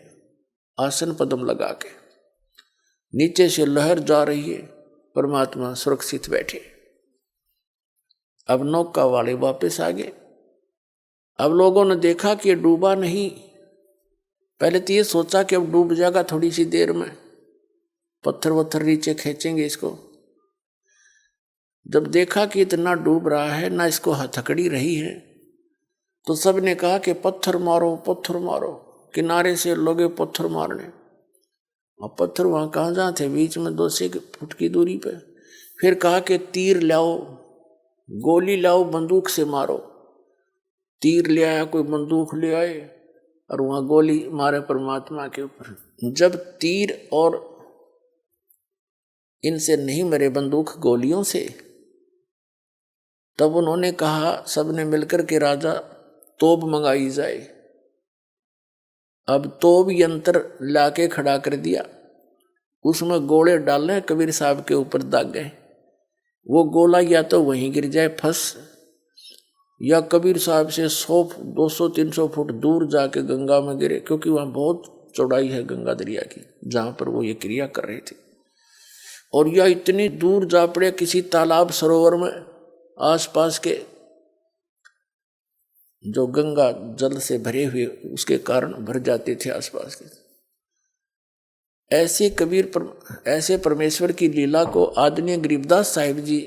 आसन पद्म लगा के। नीचे से लहर जा रही है, परमात्मा सुरक्षित बैठे। अब नौका वाले वापस आ गए। अब लोगों ने देखा कि डूबा नहीं। पहले तो ये सोचा कि अब डूब जाएगा थोड़ी सी देर में, पत्थर वत्थर नीचे खींचेंगे इसको। जब देखा कि इतना डूब रहा है, ना इसको हथकड़ी रही है, तो सब ने कहा कि पत्थर मारो पत्थर मारो। किनारे से लोगे पत्थर मारने, और पत्थर वहां कहाँ जहाँ थे, बीच में 200 फुट की दूरी पे। फिर कहा कि तीर लाओ, गोली लाओ, बंदूक से मारो। तीर ले आया, कोई बंदूक ले आए और वहां गोली मारे परमात्मा के ऊपर। जब तीर और इनसे नहीं मरे बंदूक गोलियों से, तब उन्होंने कहा सबने मिलकर के राजा तोप मंगाई जाए। अब तोप यंत्र लाके खड़ा कर दिया, उसमें गोले डालने, कबीर साहब के ऊपर दाग गए। वो गोला या तो वहीं गिर जाए फंस, या कबीर साहब से 100 200 300 फुट दूर जाके गंगा में गिरे, क्योंकि वहां बहुत चौड़ाई है गंगा दरिया की जहां पर वो ये क्रिया कर रहे थे। और या इतनी दूर जा पड़े किसी तालाब सरोवर में, आसपास के जो गंगा जल से भरे हुए उसके कारण भर जाते थे आसपास के। ऐसे परमेश्वर की लीला को आदरणीय गरीबदास साहिब जी,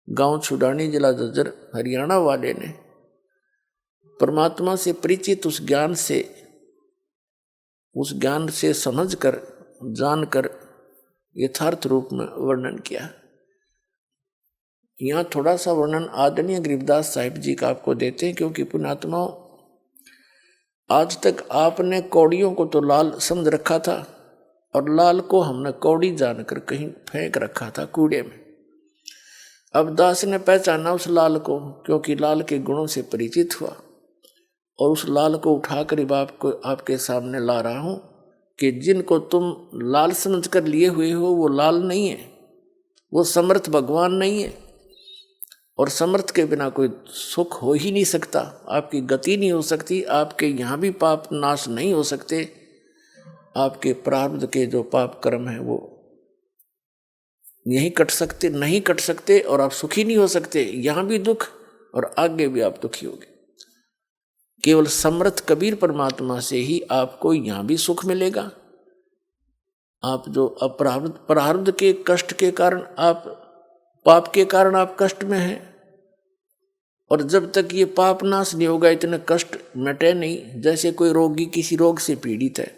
गांव छुडानी, जिला झज्जर, हरियाणा वाले ने परमात्मा से परिचित उस ज्ञान से समझकर, जानकर यथार्थ रूप में वर्णन किया। यहाँ थोड़ा सा वर्णन आदरणीय गरीबदास साहिब जी का आपको देते हैं, क्योंकि पुण्यात्माओं, आज तक आपने कौड़ियों को तो लाल समझ रखा था, और लाल को हमने कौड़ी जानकर कहीं फेंक रखा था कूड़े में। अब दास ने पहचाना उस लाल को, क्योंकि लाल के गुणों से परिचित हुआ, और उस लाल को उठाकर आपको आपके सामने ला रहा हूं कि जिनको तुम लाल समझकर लिए हुए हो वो लाल नहीं है, वो समर्थ भगवान नहीं है। और समर्थ के बिना कोई सुख हो ही नहीं सकता, आपकी गति नहीं हो सकती, आपके यहाँ भी पाप नाश नहीं हो सकते, आपके प्रारब्ध के जो पाप कर्म है वो यही नहीं कट सकते, और आप सुखी नहीं हो सकते। यहाँ भी दुख और आगे भी आप दुखी होगे। केवल समर्थ कबीर परमात्मा से ही आपको यहाँ भी सुख मिलेगा। आप जो प्रारब्ध के कष्ट के कारण, आप पाप के कारण आप कष्ट में हैं, और जब तक ये पाप नाश नहीं होगा इतने कष्ट मिटे नहीं। जैसे कोई रोगी किसी रोग से पीड़ित है,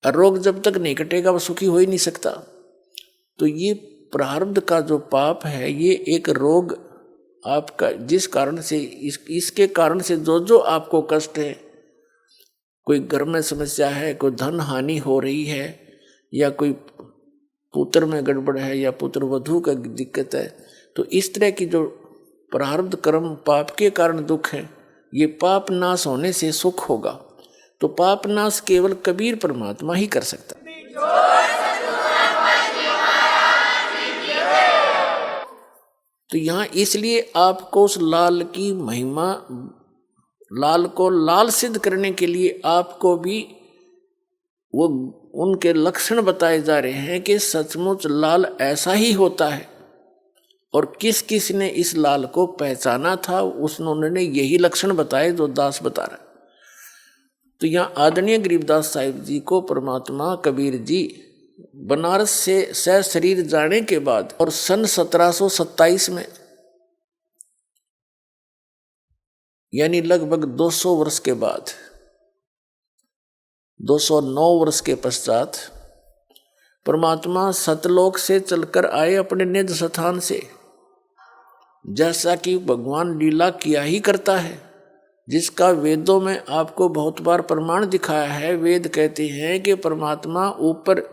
और रोग जब तक नहीं कटेगा वो सुखी हो ही नहीं सकता। तो ये प्रारब्ध का जो पाप है, ये एक रोग आपका, जिस कारण से इसके कारण से जो आपको कष्ट है, कोई घर में समस्या है, कोई धन हानि हो रही है, या कोई पुत्र में गड़बड़ है, या पुत्र वधू का दिक्कत है, तो इस तरह की जो प्रारब्ध कर्म पाप के कारण दुख है, ये पाप नाश होने से सुख होगा। तो पाप नाश केवल कबीर परमात्मा ही कर सकता। तो यहाँ इसलिए आपको उस लाल की महिमा, लाल को लाल सिद्ध करने के लिए आपको भी वो उनके लक्षण बताए जा रहे हैं कि सचमुच लाल ऐसा ही होता है। और किस किस ने इस लाल को पहचाना था, उन्होंने यही लक्षण बताए जो दास बता रहा है। तो यहाँ आदरणीय गरीबदास साहिब जी को परमात्मा कबीर जी बनारस से सह शरीर जाने के बाद, और सन 1727 में, यानी लगभग 200 वर्ष के बाद, 209 वर्ष के पश्चात परमात्मा सतलोक से चलकर आए अपने निज स्थान से, जैसा कि भगवान लीला किया ही करता है, जिसका वेदों में आपको बहुत बार प्रमाण दिखाया है। वेद कहते हैं कि परमात्मा ऊपर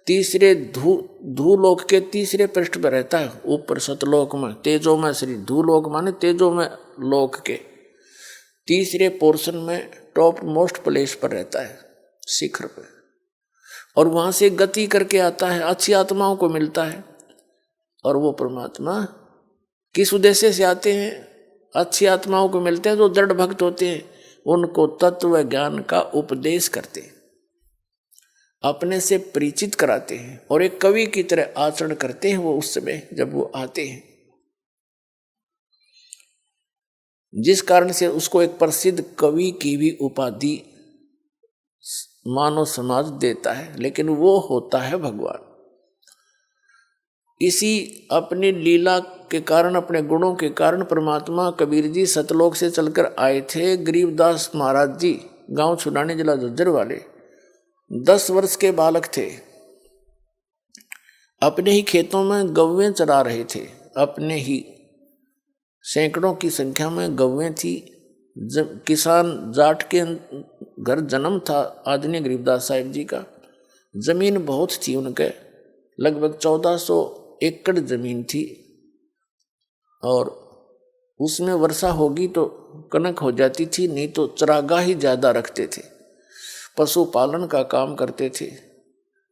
तीसरे धूलोक के तीसरे पृष्ठ पर रहता है, ऊपर सतलोक में, तेजो में श्री, धूलोक माने तेजो में लोक के तीसरे पोर्शन में टॉप मोस्ट प्लेस पर रहता है, शिखर पर, और वहां से गति करके आता है, अच्छी आत्माओं को मिलता है, और वो परमात्मा किस उद्देश्य से आते हैं? अच्छी आत्माओं को मिलते हैं जो दृढ़ भक्त होते हैं, उनको तत्व ज्ञान का उपदेश करते हैं, अपने से परिचित कराते हैं और एक कवि की तरह आचरण करते हैं वो उस समय जब वो आते हैं, जिस कारण से उसको एक प्रसिद्ध कवि की भी उपाधि मानव समाज देता है, लेकिन वो होता है भगवान। इसी अपनी लीला के कारण, अपने गुणों के कारण परमात्मा कबीर जी सतलोक से चलकर आए थे। गरीबदास महाराज जी गांव छुड़ाने जिला झज्जर वाले 10 वर्ष के बालक थे, अपने ही खेतों में गौवें चरा रहे थे, अपने ही सैकड़ों की संख्या में गौवें थी। किसान जाट के घर जन्म था आदरणीय गरीबदास साहिब जी का। जमीन बहुत थी उनके, लगभग 1400 एकड़ जमीन थी और उसमें वर्षा होगी तो कनक हो जाती थी, नहीं तो चरागाह ही ज़्यादा रखते थे, पशुपालन का काम करते थे।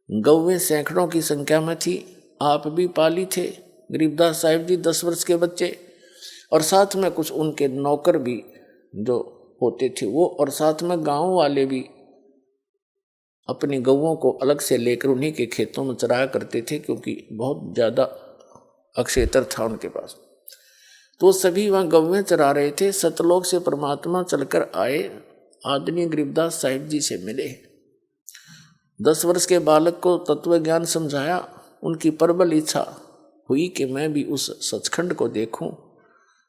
गौवें सैकड़ों की संख्या में थी, आप भी पाली थे गरीबदास साहिब जी 10 वर्ष के बच्चे, और साथ में कुछ उनके नौकर भी जो होते थे वो, और साथ में गांव वाले भी अपनी गौओं को अलग से लेकर उन्हीं के खेतों में चराया करते थे, क्योंकि बहुत ज़्यादा अक्षेत्र था उनके पास। तो सभी वहाँ गौवें चरा रहे थे। सतलोक से परमात्मा चलकर आए, आदरणीय गरीबदास साहिब जी से मिले। 10 वर्ष के बालक को तत्व ज्ञान समझाया। उनकी प्रबल इच्छा हुई कि मैं भी उस सचखंड को देखूं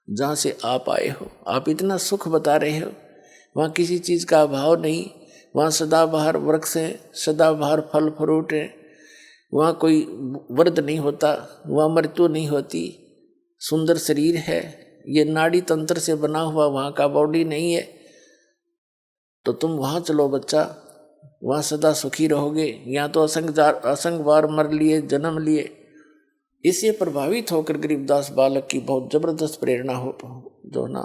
जहाँ से आप आए हो। आप इतना सुख बता रहे हो, वहाँ किसी चीज़ का अभाव नहीं, वहाँ सदाबहार वृक्ष हैं, सदाबहार फल फ्रूट हैं, वहाँ कोई वर्द नहीं होता, वहाँ मृत्यु नहीं होती, सुंदर शरीर है, ये नाड़ी तंत्र से बना हुआ वहाँ का बॉडी नहीं है, तो तुम वहाँ चलो बच्चा, वहाँ सदा सुखी रहोगे। यहाँ तो असंग बार मर लिए, जन्म लिए। इससे प्रभावित होकर गरीबदास बालक की बहुत जबरदस्त प्रेरणा जो ना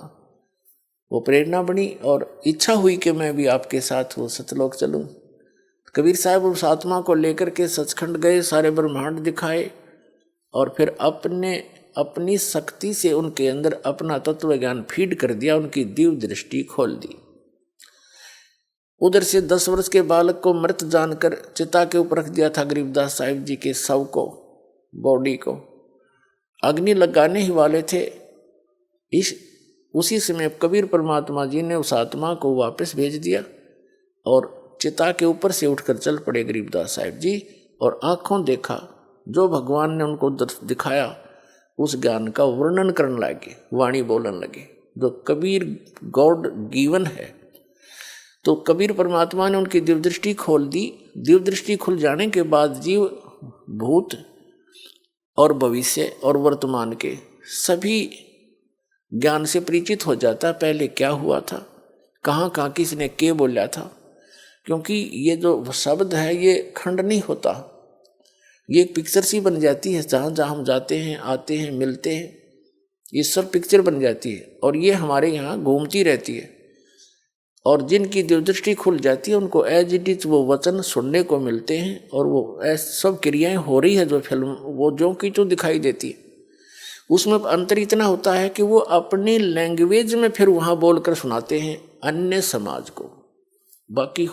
वो प्रेरणा बनी और इच्छा हुई कि मैं भी आपके साथ वो सतलोक चलूं। कबीर साहब उस आत्मा को लेकर के सचखंड गए, सारे ब्रह्मांड दिखाए और फिर अपनी शक्ति से उनके अंदर अपना तत्व ज्ञान फीड कर दिया, उनकी दिव्य दृष्टि खोल दी। उधर से 10 वर्ष के बालक को मृत जानकर चिता के ऊपर रख दिया था गरीबदास साहिब जी के शव को, बॉडी को अग्नि लगाने ही वाले थे। उसी समय कबीर परमात्मा जी ने उस आत्मा को वापस भेज दिया और चिता के ऊपर से उठकर चल पड़े गरीबदास साहिब जी, और आंखों देखा जो भगवान ने उनको दिखाया, उस ज्ञान का वर्णन करने लगे, वाणी बोलने लगे, जो कबीर गॉड गिवन है। तो कबीर परमात्मा ने उनकी दिव्य दृष्टि खोल दी। दिव्य दृष्टि खुल जाने के बाद जीव भूत और भविष्य और वर्तमान के सभी ज्ञान से परिचित हो जाता है। पहले क्या हुआ था, कहाँ कहाँ किसने क्या बोला था, क्योंकि ये जो शब्द है ये खंड नहीं होता, ये एक पिक्चर सी बन जाती है। जहाँ जहाँ हम जाते हैं, आते हैं, मिलते हैं, ये सब पिक्चर बन जाती है और ये हमारे यहाँ घूमती रहती है। और जिनकी दिव्यदृष्टि खुल जाती है उनको एज इट इज वो वचन सुनने को मिलते हैं और वो सब क्रियाएं हो रही है जो फिल्म वो जो की जो दिखाई देती है। उसमें अंतर इतना होता है कि वो अपनी लैंग्वेज में फिर वहाँ बोलकर सुनाते हैं अन्य समाज को, बाकी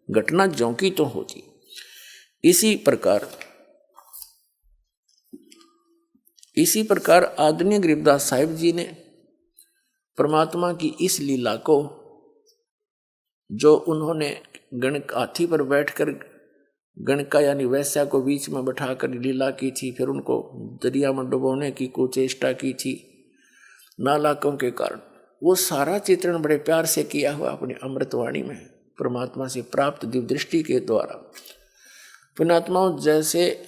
घटना जो की तो होती। इसी प्रकार आदरणीय गरीबदास साहिब जी ने परमात्मा की इस लीला को, जो उन्होंने हाथी पर बैठकर गणका यानी वैश्या को बीच में बैठाकर लीला की थी, फिर उनको दरिया में डुबोने की कुचेष्टा की थी नालाकों के कारण, वो सारा चित्रण बड़े प्यार से किया हुआ अपनी अमृतवाणी में परमात्मा से प्राप्त दिव्य दृष्टि के द्वारा। पुण्यात्माओं, जैसे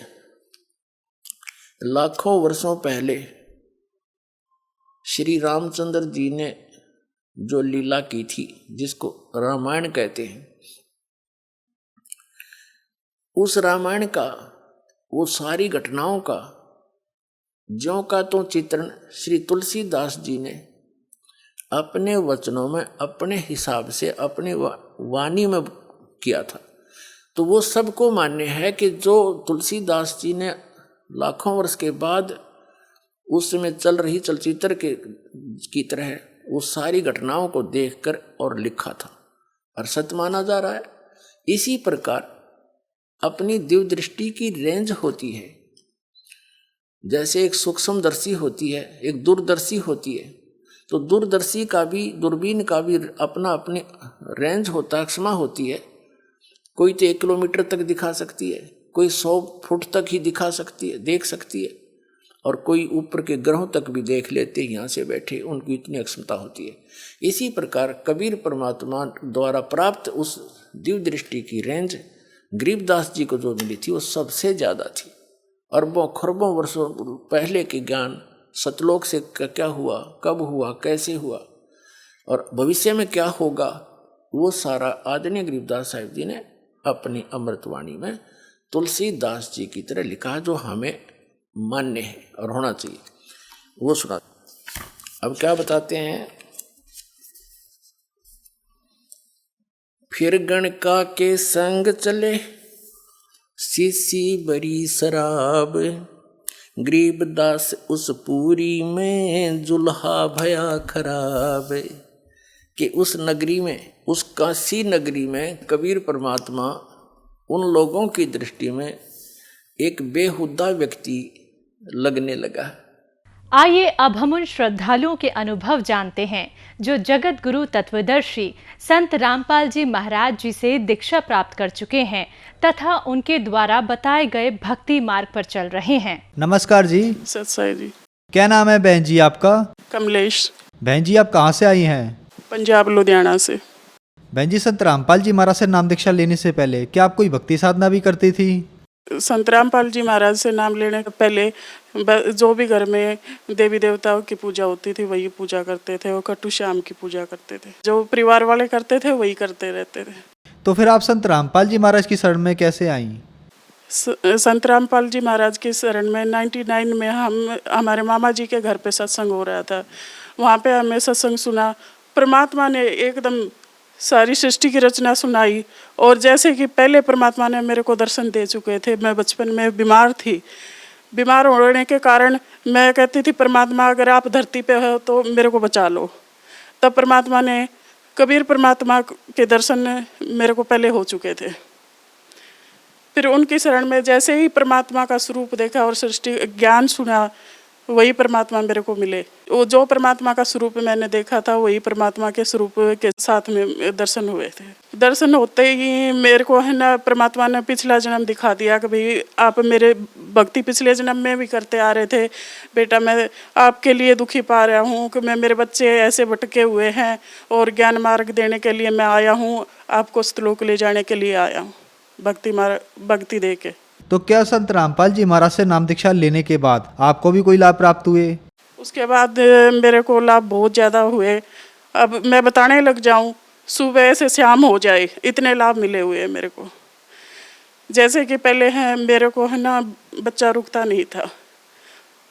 लाखों वर्षों पहले श्री रामचंद्र जी ने जो लीला की थी जिसको रामायण कहते हैं, उस रामायण का वो सारी घटनाओं का ज्यों का तो चित्रण श्री तुलसीदास जी ने अपने वचनों में अपने हिसाब से अपने वाणी में किया था। तो वो सबको मान्य है कि जो तुलसीदास जी ने लाखों वर्ष के बाद उस समय चल रही चलचित्र की तरह वो सारी घटनाओं को देखकर और लिखा था और सत्य माना जा रहा है। इसी प्रकार अपनी दिव्य दृष्टि की रेंज होती है। जैसे एक सूक्ष्मदर्शी होती है, एक दूरदर्शी होती है, तो दूरदर्शी का भी, दूरबीन का भी अपना अपनी रेंज होता है, क्षमा होती है। कोई तो 1 किलोमीटर तक दिखा सकती है, कोई 100 फुट तक ही दिखा सकती है, देख सकती है, और कोई ऊपर के ग्रहों तक भी देख लेते हैं यहाँ से बैठे, उनकी इतनी क्षमता होती है। इसी प्रकार कबीर परमात्मा द्वारा प्राप्त उस दिव्य दृष्टि की रेंज गरीबदास जी को जो मिली थी वो सबसे ज़्यादा थी। अरबों खरबों वर्षों पहले के ज्ञान, सतलोक से क्या हुआ, कब हुआ, कैसे हुआ और भविष्य में क्या होगा, वो सारा आदरणीय गरीबदास साहिब जी ने अपनी अमृतवाणी में तुलसीदास जी की तरह लिखा, जो हमें मान्य है और होना चाहिए। वो सुना। अब क्या बताते हैं, फिर गणका के संग चले सीसी बड़ी शराब, गरीबदास उस पूरी में जुल्हा भया खराब। कि उस नगरी में, उस काशी नगरी में कबीर परमात्मा उन लोगों की दृष्टि में एक बेहुदा व्यक्ति लगने लगा। आइए अब हम उन श्रद्धालुओं के अनुभव जानते हैं जो जगत गुरु तत्वदर्शी संत रामपाल जी महाराज जी से दीक्षा प्राप्त कर चुके हैं तथा उनके द्वारा बताए गए भक्ति मार्ग पर चल रहे हैं। नमस्कार जी। सत्साई जी। क्या नाम है बहन जी आपका? कमलेश। बहन जी आप कहाँ से आई हैं? पंजाब लुधियाना से। बहन जी संत रामपाल जी महाराज से नाम दीक्षा लेने से पहले क्या आप कोई भक्ति साधना भी करती थी? संत रामपाल जी महाराज से नाम लेने के पहले जो भी घर में देवी देवताओं की पूजा होती थी वही पूजा करते थे, और कट्टू श्याम की पूजा करते थे, जो परिवार वाले करते थे वही करते रहते थे। तो फिर आप संत रामपाल जी महाराज की शरण में कैसे आई? संत रामपाल जी महाराज की शरण में 99 में हमारे मामा जी के घर पे सत्संग हो रहा था। वहाँ पे हमें सत्संग सुना, परमात्मा ने एकदम सारी सृष्टि की रचना सुनाई। और जैसे कि पहले परमात्मा ने मेरे को दर्शन दे चुके थे, मैं बचपन में बीमार थी, बीमार होने के कारण मैं कहती थी परमात्मा अगर आप धरती पे हो तो मेरे को बचा लो। तब परमात्मा ने, कबीर परमात्मा के दर्शन मेरे को पहले हो चुके थे। फिर उनकी शरण में जैसे ही परमात्मा का स्वरूप देखा और सृष्टि ज्ञान सुना, वही परमात्मा मेरे को मिले। वो जो परमात्मा का स्वरूप मैंने देखा था वही परमात्मा के स्वरूप के साथ में दर्शन हुए थे। दर्शन होते ही मेरे को है ना परमात्मा ने पिछला जन्म दिखा दिया कि भाई आप मेरे भक्ति पिछले जन्म में भी करते आ रहे थे बेटा, मैं आपके लिए दुखी पा रहा हूँ कि मैं मेरे बच्चे ऐसे भटके हुए हैं और ज्ञान मार्ग देने के लिए मैं आया हूँ, आपको सतलोक ले जाने के लिए आया हूँ भक्ति दे के। तो क्या संत रामपाल जी महाराज से नाम दीक्षा लेने के बाद आपको भी कोई लाभ प्राप्त हुए? उसके बाद मेरे को लाभ बहुत ज़्यादा हुए। अब मैं बताने लग जाऊं, सुबह से शाम हो जाए इतने लाभ मिले हुए हैं मेरे को। जैसे कि पहले है मेरे को है ना बच्चा रुकता नहीं था,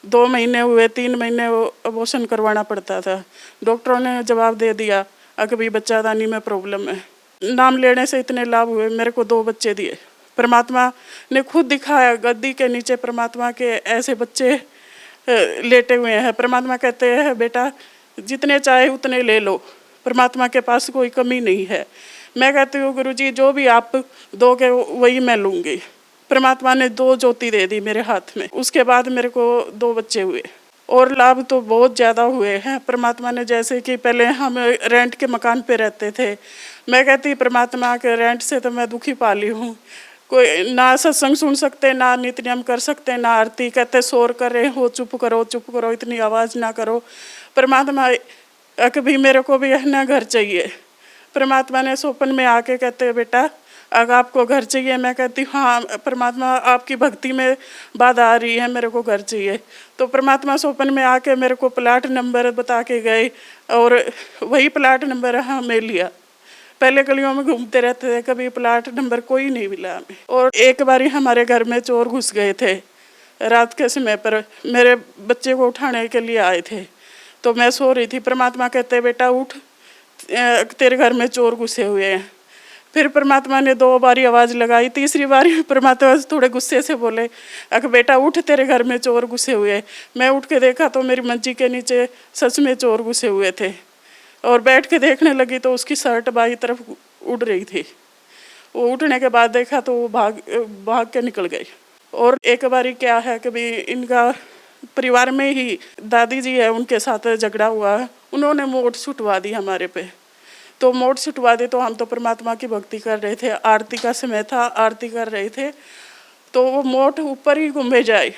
2 महीने हुए, 3 महीने अबॉर्शन करवाना पड़ता था। डॉक्टरों ने जवाब दे दिया अभी बच्चा दानी में प्रॉब्लम है। नाम लेने से इतने लाभ हुए, मेरे को 2 बच्चे दिए। परमात्मा ने खुद दिखाया, गद्दी के नीचे परमात्मा के ऐसे बच्चे लेटे हुए हैं। परमात्मा कहते हैं बेटा जितने चाहे उतने ले लो, परमात्मा के पास कोई कमी नहीं है। मैं कहती हूँ गुरुजी जो भी आप दोगे वही मैं लूँगी। परमात्मा ने 2 ज्योति दे दी मेरे हाथ में। उसके बाद मेरे को 2 बच्चे हुए और लाभ तो बहुत ज़्यादा हुए हैं परमात्मा ने। जैसे कि पहले हम रेंट के मकान पे रहते थे, मैं कहती परमात्मा के रेंट से तो मैं दुखी पाली हूँ, कोई ना सत्संग सुन सकते, ना नित्य नियम कर सकते, ना आरती। कहते शोर कर रहे हो, चुप करो, इतनी आवाज़ ना करो। परमात्मा कभी मेरे को भी है ना घर चाहिए। परमात्मा ने स्वप्न में आके कहते बेटा अगर आपको घर चाहिए, मैं कहती हाँ परमात्मा आपकी भक्ति में बाधा आ रही है, मेरे को घर चाहिए। तो परमात्मा स्वप्न में आके मेरे को प्लाट नंबर बता के गए और वही प्लाट नंबर हमें लिया। पहले गलियों में घूमते रहते थे, कभी प्लाट नंबर कोई नहीं मिला हमें। और एक बारी हमारे घर में चोर घुस गए थे रात के समय पर, मेरे बच्चे को उठाने के लिए आए थे, तो मैं सो रही थी। परमात्मा कहते बेटा उठ, तेरे घर में चोर घुसे हुए हैं। फिर परमात्मा ने 2 बारी आवाज़ लगाई, तीसरी बारी परमात्मा थोड़े गुस्से से बोले, अगर बेटा उठ, तेरे घर में चोर घुसे हुए। मैं उठ के देखा तो मेरी मंजी के नीचे सच में चोर घुसे हुए थे, और बैठ के देखने लगी तो उसकी शर्ट बाई तरफ उड़ रही थी। वो उठने के बाद देखा तो वो भाग के निकल गई। और एक बारी क्या है कि भी इनका परिवार में ही दादी जी है, उनके साथ झगड़ा हुआ है, उन्होंने मोट छुटवा दी हमारे पे। तो मोट छुटवा दी तो हम तो परमात्मा की भक्ति कर रहे थे, आरती का समय था, आरती कर रहे थे, तो वो मोट ऊपर ही घूमे जाए।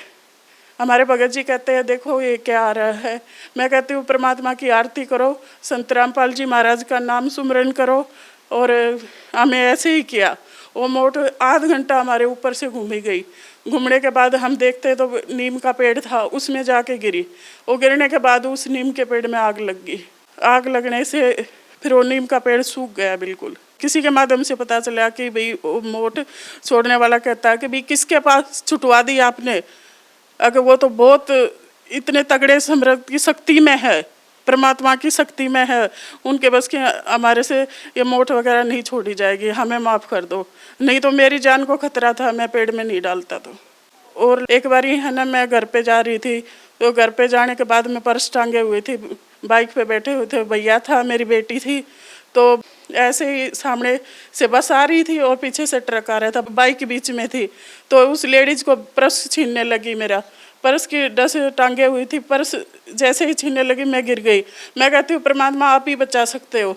हमारे भगत जी कहते हैं देखो ये क्या आ रहा है। मैं कहती हूँ परमात्मा की आरती करो, संत रामपाल जी महाराज का नाम सुमरन करो, और हमें ऐसे ही किया। वो मोट आध घंटा हमारे ऊपर से घूमी गई। घूमने के बाद हम देखते तो नीम का पेड़ था, उसमें जाके गिरी। वो गिरने के बाद उस नीम के पेड़ में आग लग गई। आग लगने से फिर वो नीम का पेड़ सूख गया बिल्कुल। किसी के माध्यम से पता चला कि भाई वो मोट छोड़ने वाला कहता है कि भाई किसके पास छुटवा दी आपने, अगर वो तो बहुत इतने तगड़े समर्थ की शक्ति में है, परमात्मा की शक्ति में है, उनके बस के हमारे से ये मोट वगैरह नहीं छोड़ी जाएगी, हमें माफ़ कर दो, नहीं तो मेरी जान को खतरा था, मैं पेड़ में नहीं डालता तो। और एक बारी है ना, मैं घर पे जा रही थी, तो घर पे जाने के बाद मैं पर्स टांगे हुई थी, बाइक पे बैठे हुए थे, भैया था, मेरी बेटी थी, तो ऐसे ही सामने से बस आ रही थी और पीछे से ट्रक आ रहा था, बाइक बीच में थी, तो उस लेडीज को पर्स छीनने लगी। मेरा पर्स की डस टांगे हुई थी, पर्स जैसे ही छीनने लगी मैं गिर गई। मैं कहती हूँ परमात्मा आप ही बचा सकते हो।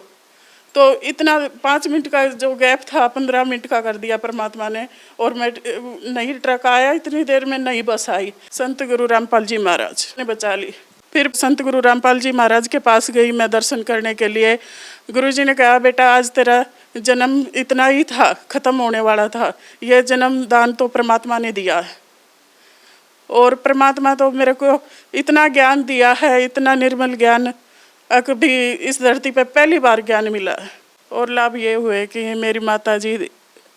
तो इतना 5 मिनट का जो गैप था 15 मिनट का कर दिया परमात्मा ने, और मैं नहीं ट्रक आया, इतनी देर में नहीं बस आई। संत गुरु रामपाल जी महाराज ने बचा ली। फिर संत गुरु रामपाल जी महाराज के पास गई मैं दर्शन करने के लिए। गुरुजी ने कहा बेटा आज तेरा जन्म इतना ही था, खत्म होने वाला था, यह जन्म दान तो परमात्मा ने दिया है, और परमात्मा तो मेरे को इतना ज्ञान दिया है, इतना निर्मल ज्ञान, कभी इस धरती पे पहली बार ज्ञान मिला है। और लाभ ये हुए कि मेरी माता जी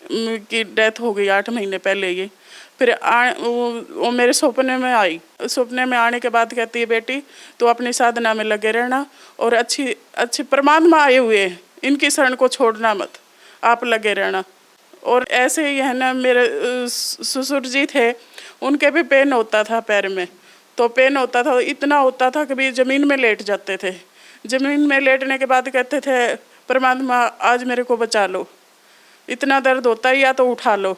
की डेथ हो गई 8 महीने पहले ही। फिर वो मेरे सपने में आई। सपने में आने के बाद कहती है बेटी तो अपनी साधना में लगे रहना, और अच्छी परमात्मा आए हुए हैं, इनकी शरण को छोड़ना मत, आप लगे रहना। और ऐसे ही है ना, मेरे ससुर जी थे, उनके भी पेन होता था पैर में, तो पेन होता था, इतना होता था कभी ज़मीन में लेट जाते थे। ज़मीन में लेटने के बाद कहते थे परमात्मा आज मेरे को बचा लो, इतना दर्द होता है या तो उठा लो।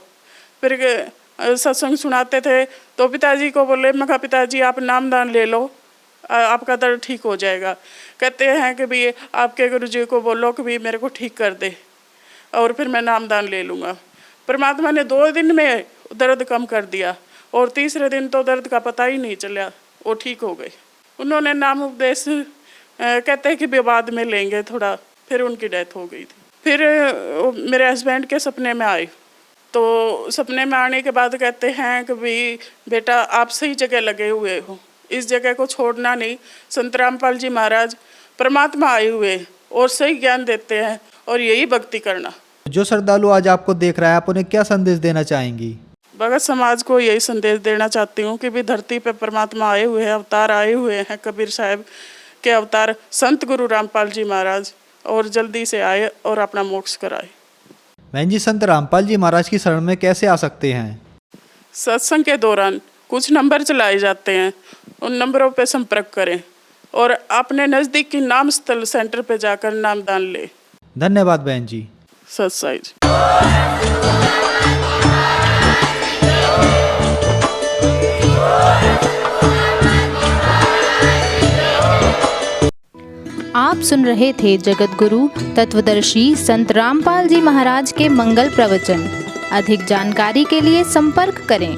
फिर सत्संग सुनाते थे तो पिताजी को बोले, मैं कहा पिताजी आप नामदान ले लो, आपका दर्द ठीक हो जाएगा। कहते हैं कि भाई आपके गुरुजी को बोलो कि भाई मेरे को ठीक कर दे, और फिर मैं नामदान ले लूँगा। परमात्मा ने 2 दिन में दर्द कम कर दिया, और तीसरे दिन तो दर्द का पता ही नहीं चला, वो ठीक हो गए। उन्होंने नाम उपदेश कहते हैं कि बाद में लेंगे थोड़ा, फिर उनकी डेथ हो गई थी। फिर मेरे हस्बैंड के सपने में आए, तो सपने में आने के बाद कहते हैं कि भाई बेटा आप सही जगह लगे हुए हो, इस जगह को छोड़ना नहीं। संत रामपाल जी महाराज परमात्मा आए हुए और सही ज्ञान देते हैं, और यही भक्ति करना। जो श्रद्धालु आज आपको देख रहा है, आप उन्हें क्या संदेश देना चाहेंगी? भगत समाज को यही संदेश देना चाहती हूँ कि भी धरती पे परमात्मा आए हुए हैं, अवतार आए हुए हैं, कबीर साहब के अवतार संत गुरु रामपाल जी महाराज, और जल्दी से आए और अपना मोक्ष कराए। बहन जी, संत रामपाल जी महाराज की शरण में कैसे आ सकते हैं? सत्संग के दौरान कुछ नंबर चलाए जाते हैं, उन नंबरों पे संपर्क करें, और अपने नज़दीक की नाम स्थल सेंटर पे जाकर नामदान ले। धन्यवाद बहन जी। सत साई। आप सुन रहे थे जगत गुरु तत्वदर्शी संत रामपाल जी महाराज के मंगल प्रवचन। अधिक जानकारी के लिए संपर्क करें